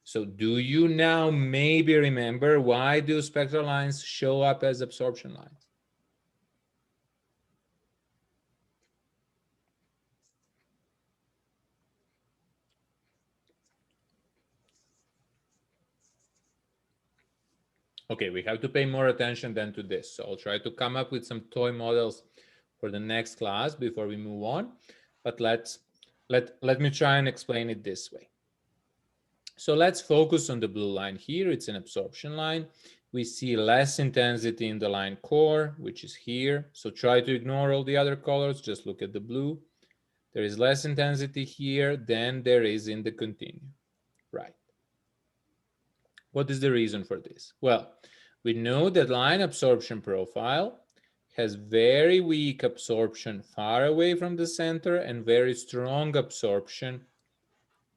so do you now maybe remember why do spectral lines show up as absorption lines? Okay, we have to pay more attention than to this. So I'll try to come up with some toy models for the next class before we move on. But let me try and explain it this way. So let's focus on the blue line here. It's an absorption line. We see less intensity in the line core, which is here. So try to ignore all the other colors. Just look at the blue. There is less intensity here than there is in the continuum, right? What is the reason for this? Well, we know that line absorption profile has very weak absorption far away from the center and very strong absorption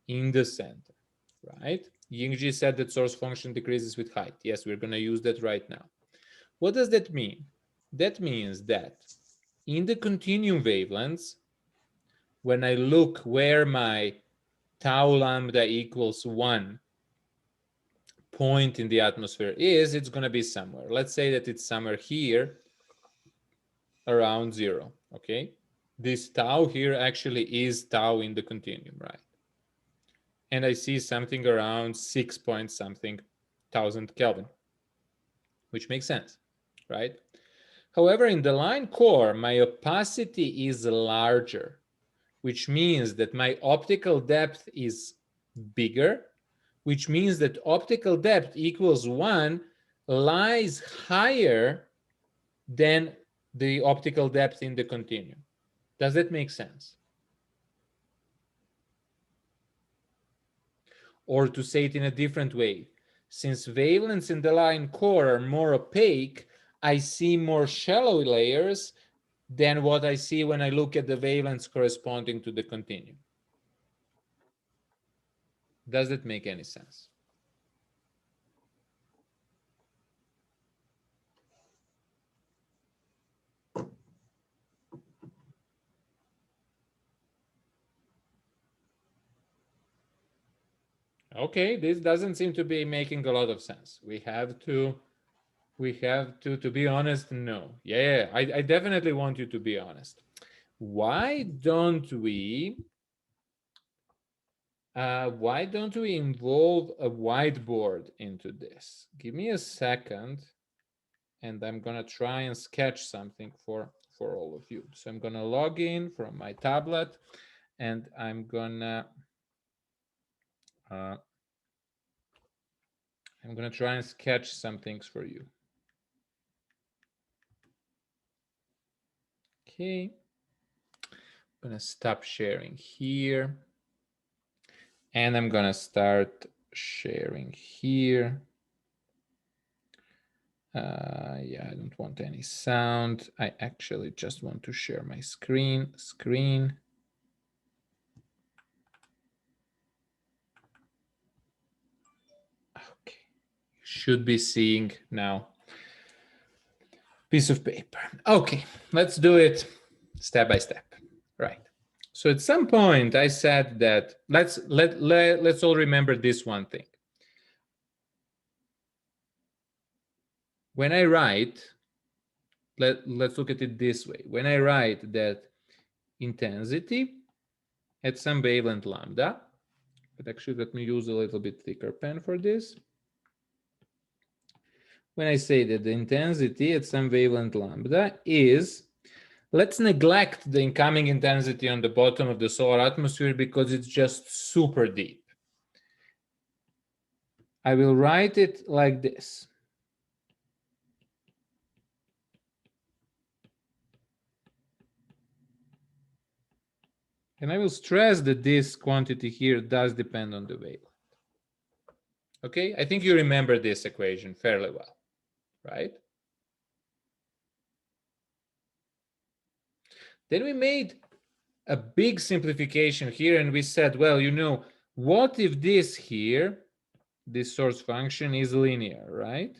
in the center, right? Yingji said that source function decreases with height. Yes, we're going to use that right now. What does that mean? That means that in the continuum wavelengths, when I look where my tau lambda equals 1 point in the atmosphere is, it's going to be somewhere. Let's say that it's somewhere here around 0. Okay, this tau here actually is tau in the continuum, right? And I see something around 6 point something thousand Kelvin, which makes sense, right? However, in the line core, my opacity is larger, which means that my optical depth is bigger, which means that optical depth equals 1 lies higher than the optical depth in the continuum. Does that make sense? Or to say it in a different way, since wavelengths in the line core are more opaque, I see more shallow layers than what I see when I look at the wavelengths corresponding to the continuum. Does that make any sense? Okay, this doesn't seem to be making a lot of sense. We have to be honest. No, yeah, I definitely want you to be honest. Why don't we involve a whiteboard into this? Give me a second, and I'm gonna try and sketch something for all of you. So I'm gonna log in from my tablet, and I'm gonna try and sketch some things for you. Okay, I'm gonna stop sharing here, and I'm gonna start sharing here. Yeah, I don't want any sound. I actually just want to share my screen. Okay, you should be seeing now piece of paper. Okay, let's do it step by step. Right. So at some point I said that let's all remember this one thing. When I write, let's look at it this way. When I write that intensity at some wavelength lambda, but actually let me use a little bit thicker pen for this. When I say that the intensity at some wavelength lambda is, let's neglect the incoming intensity on the bottom of the solar atmosphere because it's just super deep. I will write it like this. And I will stress that this quantity here does depend on the wavelength. Okay, I think you remember this equation fairly well, right? Then we made a big simplification here and we said, well, you know, what if this here, this source function is linear, right?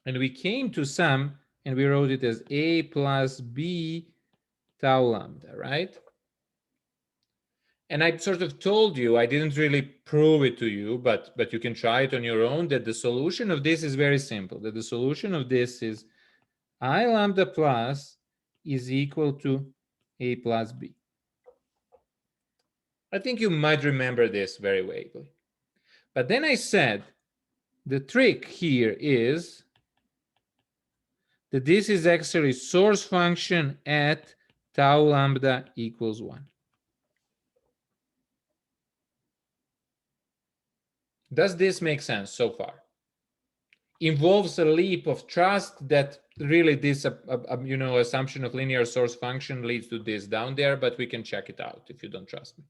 And we came to some and we wrote it as a plus b tau lambda, right? And I sort of told you, I didn't really prove it to you, but you can try it on your own, that the solution of this is very simple, that the solution of this is I lambda plus is equal to a plus b. I think you might remember this very vaguely. But then I said, the trick here is that this is actually source function at tau lambda equals 1. Does this make sense so far? Involves a leap of trust that really this you know, assumption of linear source function leads to this down there, but we can check it out if you don't trust me.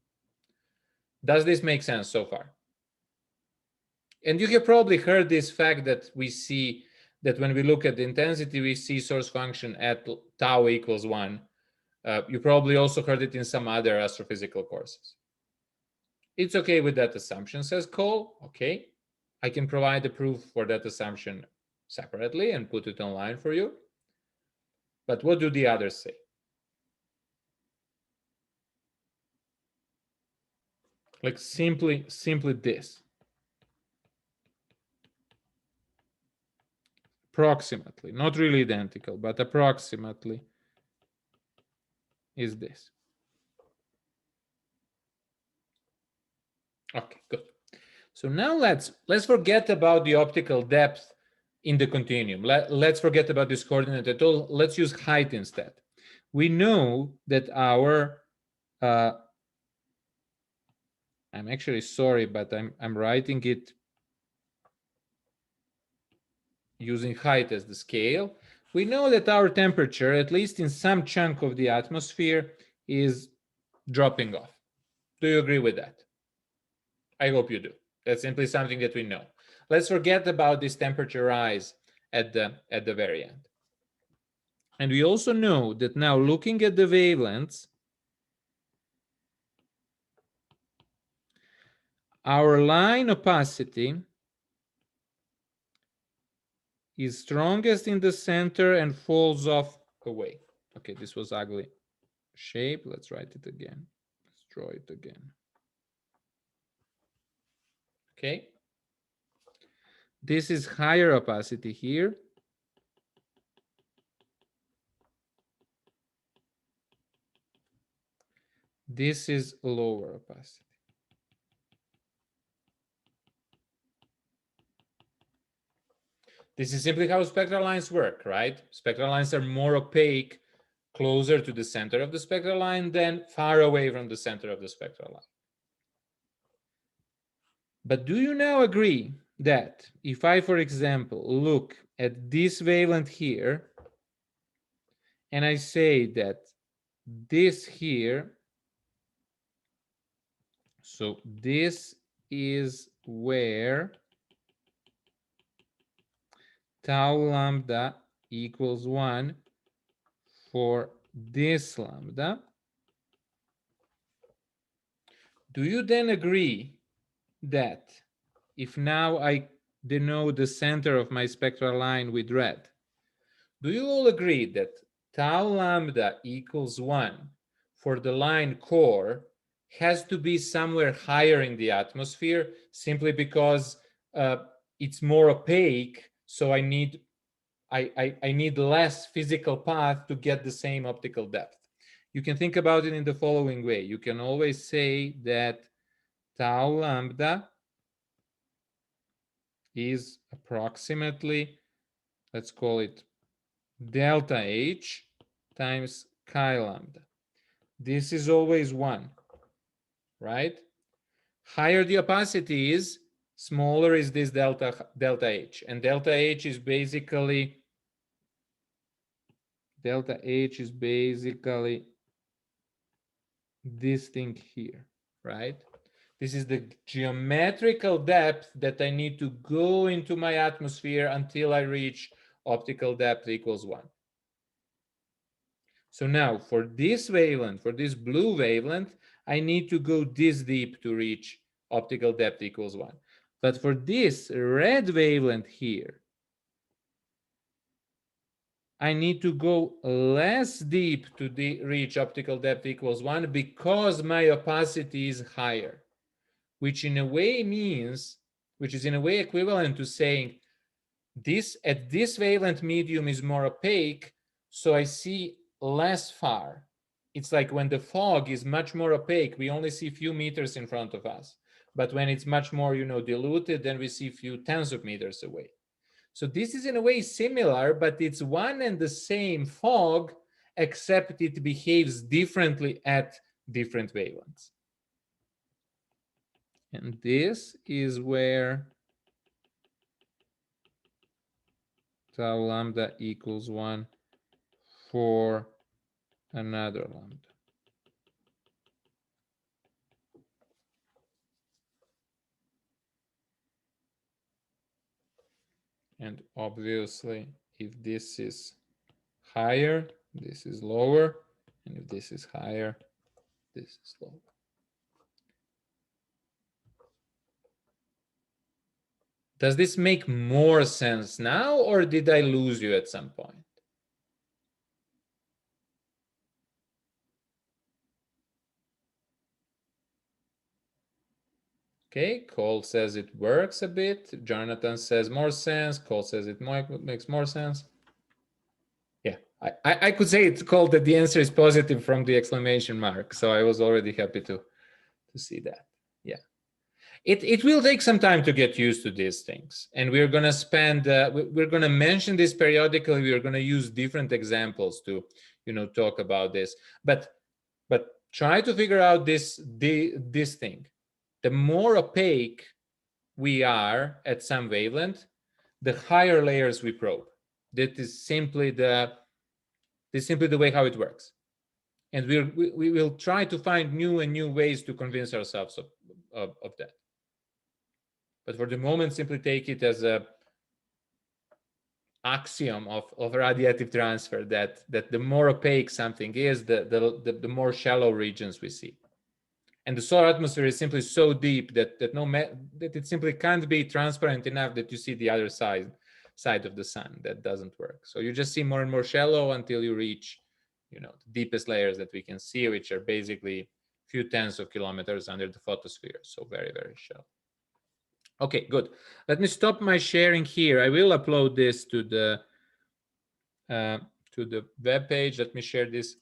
Does this make sense so far? And you have probably heard this fact that we see that when we look at the intensity, we see source function at tau equals 1. You probably also heard it in some other astrophysical courses. It's okay with that assumption, says Cole. Okay, I can provide a proof for that assumption separately and put it online for you. But what do the others say? Like simply this. Approximately, not really identical, but approximately is this. Okay, good. So now let's forget about the optical depth in the continuum. Let's forget about this coordinate at all. Let's use height instead. We know that our I'm actually sorry, but I'm writing it using height as the scale. We know that our temperature, at least in some chunk of the atmosphere, is dropping off. Do you agree with that? I hope you do. That's simply something that we know. Let's forget about this temperature rise at the very end. And we also know that now, looking at the wavelengths, our line opacity is strongest in the center and falls off away. Okay, this was ugly shape. Let's write it again. Let's draw it again. Okay. This is higher opacity here. This is lower opacity. This is simply how spectral lines work, right? Spectral lines are more opaque closer to the center of the spectral line than far away from the center of the spectral line. But do you now agree that if I, for example, look at this wavelength here, and I say that this here, so this is where tau lambda equals 1 for this lambda, do you then agree that if now I denote the center of my spectral line with red, do you all agree that tau lambda equals 1 for the line core has to be somewhere higher in the atmosphere, simply because it's more opaque, so I need less physical path to get the same optical depth? You can think about it in the following way. You can always say that tau lambda is approximately, let's call it delta H times chi lambda. This is always 1, right? Higher the opacity is, smaller is this delta H. And delta H is basically this thing here, right? This is the geometrical depth that I need to go into my atmosphere until I reach optical depth equals 1. So now for this wavelength, for this blue wavelength, I need to go this deep to reach optical depth equals 1. But for this red wavelength here, I need to go less deep to reach optical depth equals 1 because my opacity is higher, which in a way means, which is in a way equivalent to saying this at this wavelength medium is more opaque, so I see less far. It's like when the fog is much more opaque, we only see a few meters in front of us. But when it's much more, diluted, then we see a few tens of meters away. So this is in a way similar, but it's one and the same fog, except it behaves differently at different wavelengths. And this is where tau lambda equals 1 for another lambda. And obviously, if this is higher, this is lower. And if this is higher, this is lower. Does this make more sense now, or did I lose you at some point? Okay, Cole says it works a bit. Jonathan says more sense. Cole says it makes more sense. Yeah, I could say it's called that the answer is positive from the exclamation mark. So I was already happy to see that. Yeah. It will take some time to get used to these things, and we're going to spend we're going to mention this periodically. We're going to use different examples to talk about this, but try to figure out this thing. The more opaque we are at some wavelength, the higher layers we probe. That is simply the way how it works, and we will try to find new ways to convince ourselves of that. But for the moment, simply take it as a axiom of radiative transfer that the more opaque something is, the more shallow regions we see. And the solar atmosphere is simply so deep that it simply can't be transparent enough that you see the other side of the sun. That doesn't work. So you just see more and more shallow until you reach, the deepest layers that we can see, which are basically a few tens of kilometers under the photosphere. So very, very shallow. Okay, good. Let me stop my sharing here. I will upload this to the web page. Let me share this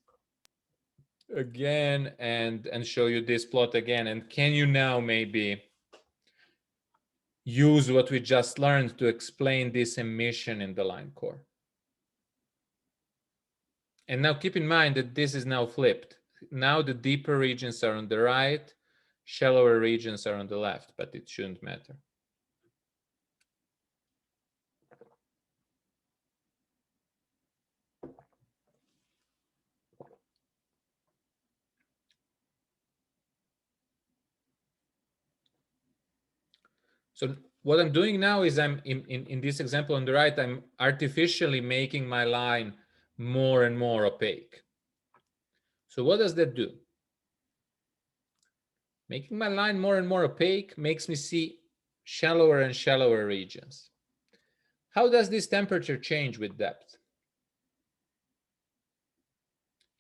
again and show you this plot again. And can you now maybe use what we just learned to explain this emission in the line core? And now keep in mind that this is now flipped. Now the deeper regions are on the right, shallower regions are on the left, but it shouldn't matter. So what I'm doing now is I'm in this example on the right, I'm artificially making my line more and more opaque. So what does that do? Making my line more and more opaque makes me see shallower and shallower regions. How does this temperature change with depth?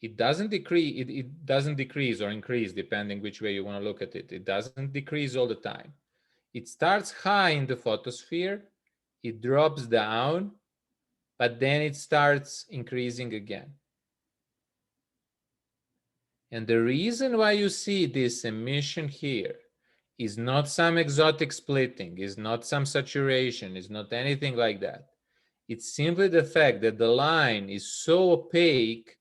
It doesn't decrease, it doesn't decrease or increase depending which way you want to look at it. It doesn't decrease all the time. It starts high in the photosphere, it drops down, but then it starts increasing again. And the reason why you see this emission here is not some exotic splitting, is not some saturation, is not anything like that. It's simply the fact that the line is so opaque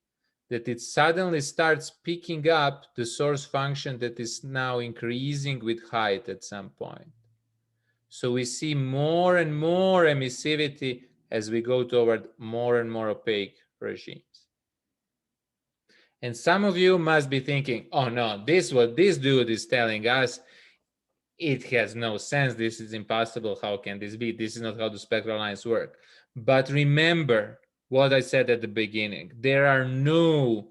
that it suddenly starts picking up the source function that is now increasing with height at some point. So we see more and more emissivity as we go toward more and more opaque regimes. And some of you must be thinking, oh no, this what this dude is telling us, it has no sense. This is impossible. How can this be? This is not how the spectral lines work. But remember what I said at the beginning. There are no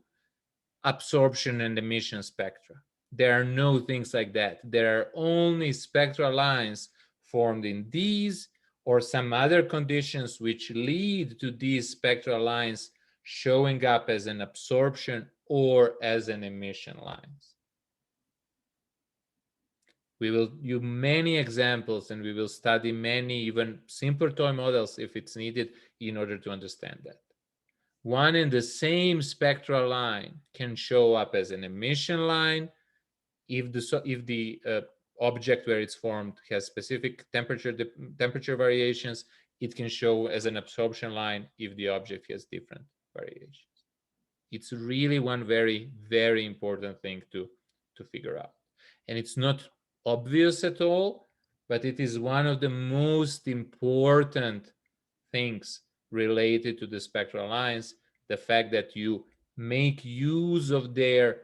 absorption and emission spectra. There are no things like that. There are only spectral lines formed in these or some other conditions which lead to these spectral lines showing up as an absorption or as an emission lines. We will use many examples and we will study many even simpler toy models if it's needed in order to understand that. One and the same spectral line can show up as an emission line if the object where it's formed has specific temperature variations. It can show as an absorption line if the object has different variations. It's really one very, very important thing to figure out. And it's not obvious at all, but it is one of the most important things related to the spectral lines, the fact that you make use of their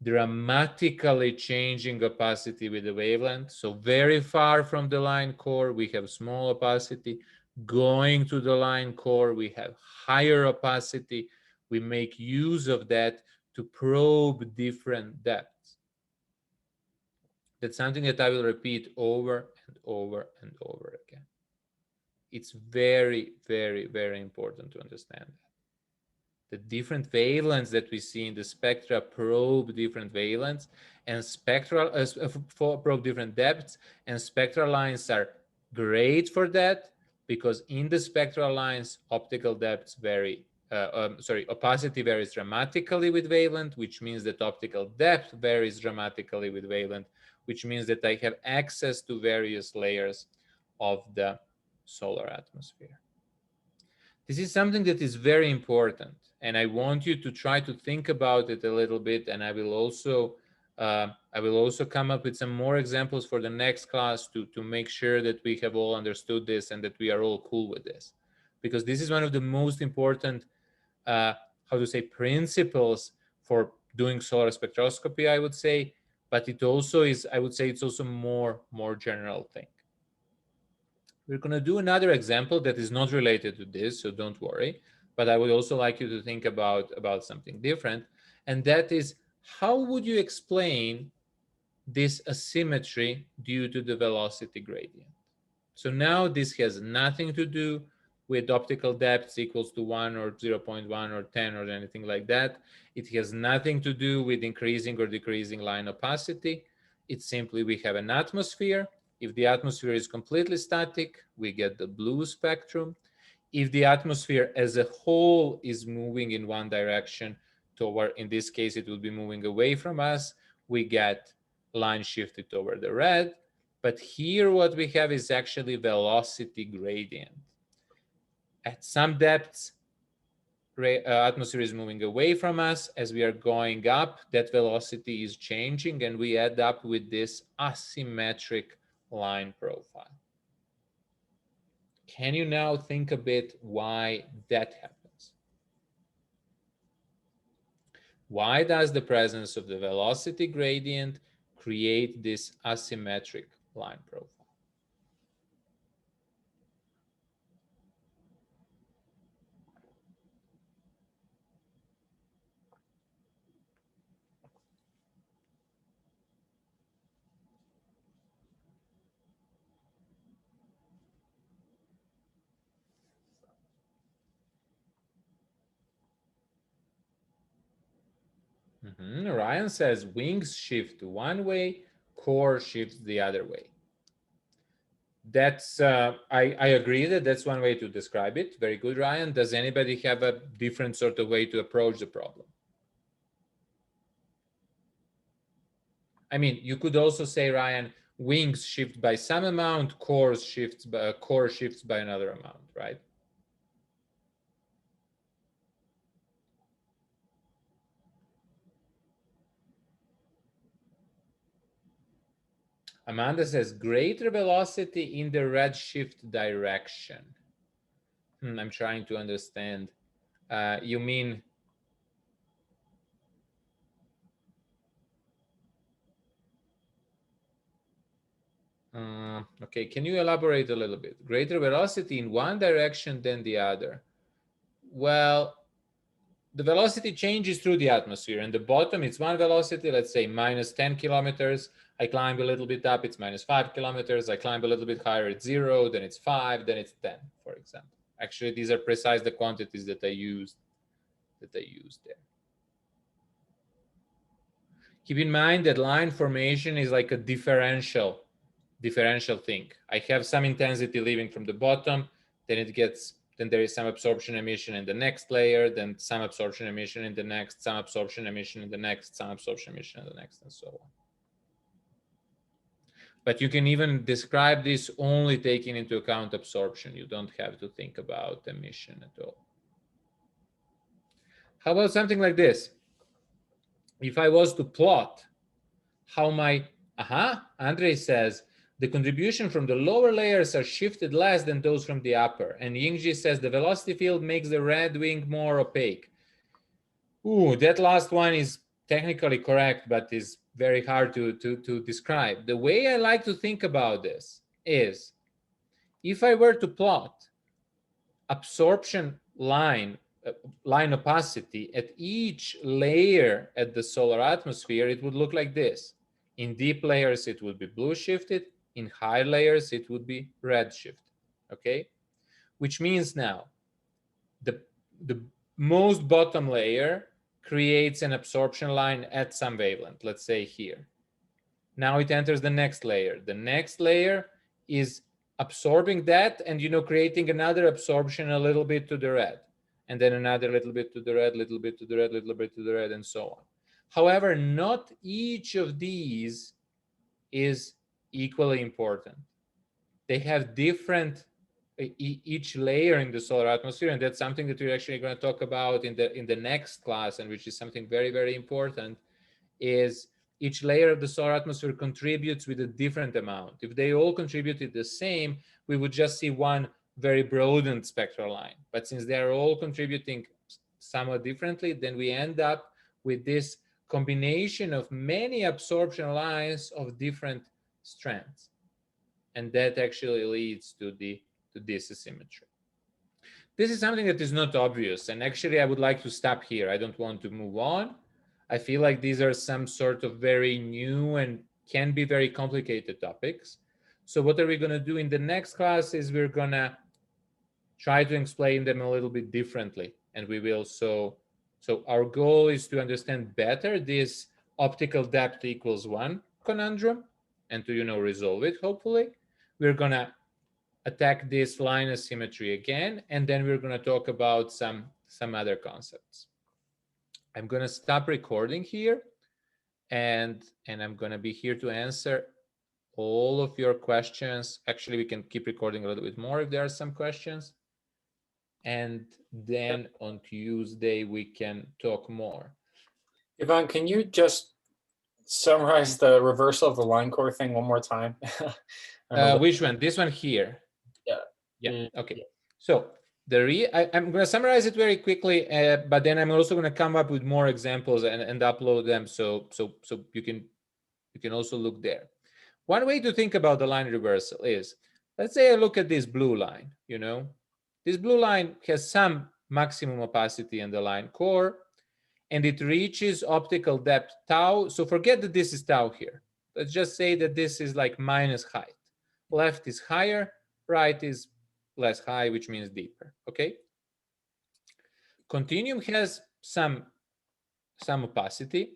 dramatically changing opacity with the wavelength. So very far from the line core, we have small opacity. Going to the line core, we have higher opacity. We make use of that to probe different depths. That's something that I will repeat over and over and over again. It's very, very, very important to understand that. The different wavelengths that we see in the spectra probe different wavelengths and probe different depths, and spectral lines are great for that because in the spectral lines, optical depths vary. Opacity varies dramatically with wavelength, which means that optical depth varies dramatically with wavelength, which means that I have access to various layers of the solar atmosphere. This is something that is very important, and I want you to try to think about it a little bit, and I will also come up with some more examples for the next class to make sure that we have all understood this and that we are all cool with this, because this is one of the most important how to say principles for doing solar spectroscopy, I would say, but it also is, I would say it's also more general thing. We're going to do another example that is not related to this, so don't worry, but I would also like you to think about something different, and that is, how would you explain this asymmetry due to the velocity gradient? So now this has nothing to do with optical depths equals to 1 or 0.1 or 10 or anything like that. It has nothing to do with increasing or decreasing line opacity. It's simply we have an atmosphere. If the atmosphere is completely static, we get the blue spectrum. If the atmosphere as a whole is moving in one direction toward, in this case, it will be moving away from us, we get line shifted toward the red. But here what we have is actually velocity gradient. At some depths, atmosphere is moving away from us. As we are going up, that velocity is changing, and we end up with this asymmetric line profile. Can you now think a bit why that happens? Why does the presence of the velocity gradient create this asymmetric line profile? Ryan says wings shift one way, core shifts the other way. That's I agree that that's one way to describe it. Very good, Ryan. Does anybody have a different sort of way to approach the problem? I mean, you could also say, Ryan, wings shift by some amount, core shifts by another amount, right? Amanda says greater velocity in the redshift direction. I'm trying to understand. You mean okay, can you elaborate a little bit? Greater velocity in one direction than the other. Well, the velocity changes through the atmosphere, and the bottom, it's one velocity, let's say minus 10 kilometers. I climb a little bit up, it's minus 5 kilometers. I climb a little bit higher, it's 0, then it's 5, then it's 10, for example. Actually, these are precise the quantities that I used there. Keep in mind that line formation is like a differential thing. I have some intensity leaving from the bottom, then there is some absorption emission in the next layer, then some absorption emission in the next, some absorption emission in the next, some absorption emission in the next, and so on. But you can even describe this only taking into account absorption. You don't have to think about emission at all. How about something like this? If I was to plot how my, Andre says, the contribution from the lower layers are shifted less than those from the upper. And Yingji says the velocity field makes the red wing more opaque. Ooh, that last one is technically correct, but is very hard to describe. The way I like to think about this is, if I were to plot absorption line opacity at each layer at the solar atmosphere, it would look like this. In deep layers, it would be blue shifted. In high layers, it would be red shifted, okay? Which means now the most bottom layer creates an absorption line at some wavelength, let's say here. Now it enters the next layer. The next layer is absorbing that and, creating another absorption a little bit to the red, and then another little bit to the red, little bit to the red, little bit to the red, and so on. However, not each of these is equally important. They have different, each layer in the solar atmosphere, and that's something that we're actually going to talk about in the next class, and which is something very, very important, is each layer of the solar atmosphere contributes with a different amount. If they all contributed the same, we would just see one very broadened spectral line. But since they are all contributing somewhat differently, then we end up with this combination of many absorption lines of different strands. And that actually leads to this asymmetry. This is something that is not obvious. And actually, I would like to stop here. I don't want to move on. I feel like these are some sort of very new and can be very complicated topics. So what are we going to do in the next class is we're going to try to explain them a little bit differently. And we will, so our goal is to understand better this optical depth equals 1 conundrum and to, resolve it, hopefully. We're going to attack this line asymmetry again, and then we're going to talk about some other concepts. I'm going to stop recording here, and I'm going to be here to answer all of your questions. Actually, we can keep recording a little bit more if there are some questions. And then on Tuesday, we can talk more. Ivan, can you just summarize the reversal of the line core thing one more time? Which one? This one here? Yeah. Yeah, okay. So I'm going to summarize it very quickly, but then I'm also going to come up with more examples and upload them so you can also look there. One way to think about the line reversal is, let's say I look at this blue line, This blue line has some maximum opacity in the line core, and it reaches optical depth tau. So forget that this is tau here. Let's just say that this is like minus height. Left is higher, right is less high, which means deeper, okay? Continuum has some opacity.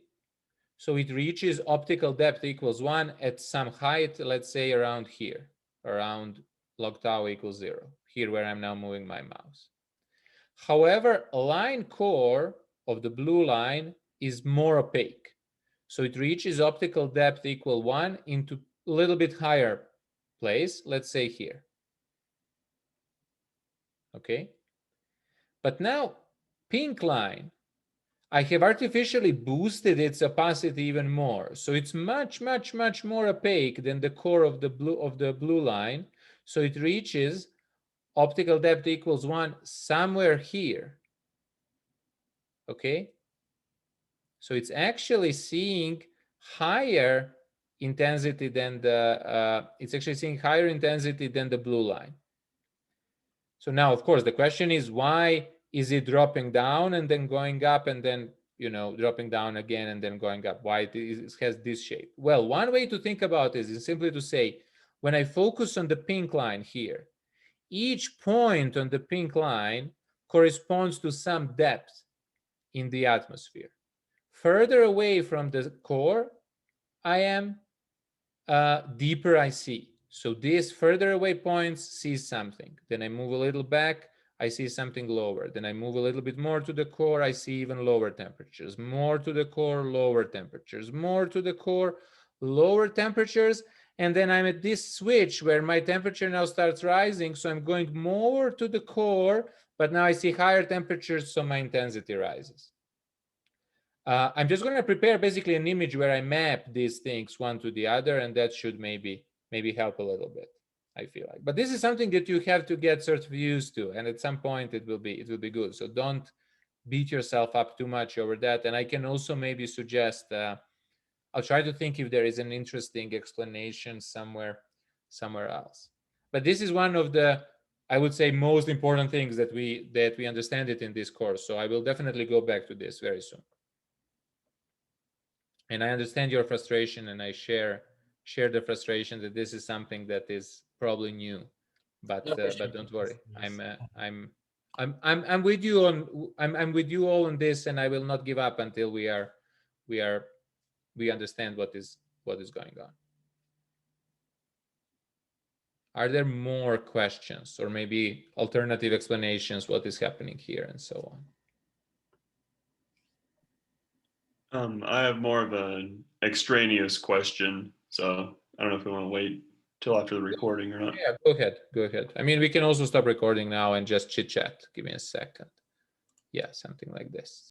So it reaches optical depth equals 1 at some height, let's say around here, around log tau equals 0, here where I'm now moving my mouse. However, line core of the blue line is more opaque. So it reaches optical depth equal 1 into a little bit higher place, let's say here. Okay. But now, pink line, I have artificially boosted its opacity even more. So it's much, much, much more opaque than the core of the blue line. So it reaches optical depth equals 1 somewhere here. Okay. So it's actually seeing higher intensity than the blue line. So now, of course, the question is, why is it dropping down and then going up and then, dropping down again and then going up? Why it has this shape? Well, one way to think about this is simply to say, when I focus on the pink line here, each point on the pink line corresponds to some depth in the atmosphere. Further away from the core I am, deeper I see. So these further away points see something. Then I move a little back, I see something lower. Then I move a little bit more to the core, I see even lower temperatures. More to the core, lower temperatures. More to the core, lower temperatures. And then I'm at this switch where my temperature now starts rising. So I'm going more to the core, but now I see higher temperatures, so my intensity rises. I'm just going to prepare basically an image where I map these things one to the other, and that should maybe help a little bit, I feel like. But this is something that you have to get sort of used to, and at some point it will be good. So don't beat yourself up too much over that. And I can also maybe suggest, I'll try to think if there is an interesting explanation somewhere else. But this is one of the, I would say, most important things that we understand it in this course. So I will definitely go back to this very soon. And I understand your frustration, and I share the frustration that this is something that is probably new, but don't worry. I'm with you on I'm with you all on this, and I will not give up until we understand what is going on. Are there more questions or maybe alternative explanations what is happening here and so on? I have more of an extraneous question. So I don't know if we want to wait till after the recording or not. Yeah, go ahead. Go ahead. I mean, we can also stop recording now and just chit chat. Give me a second. Yeah, something like this.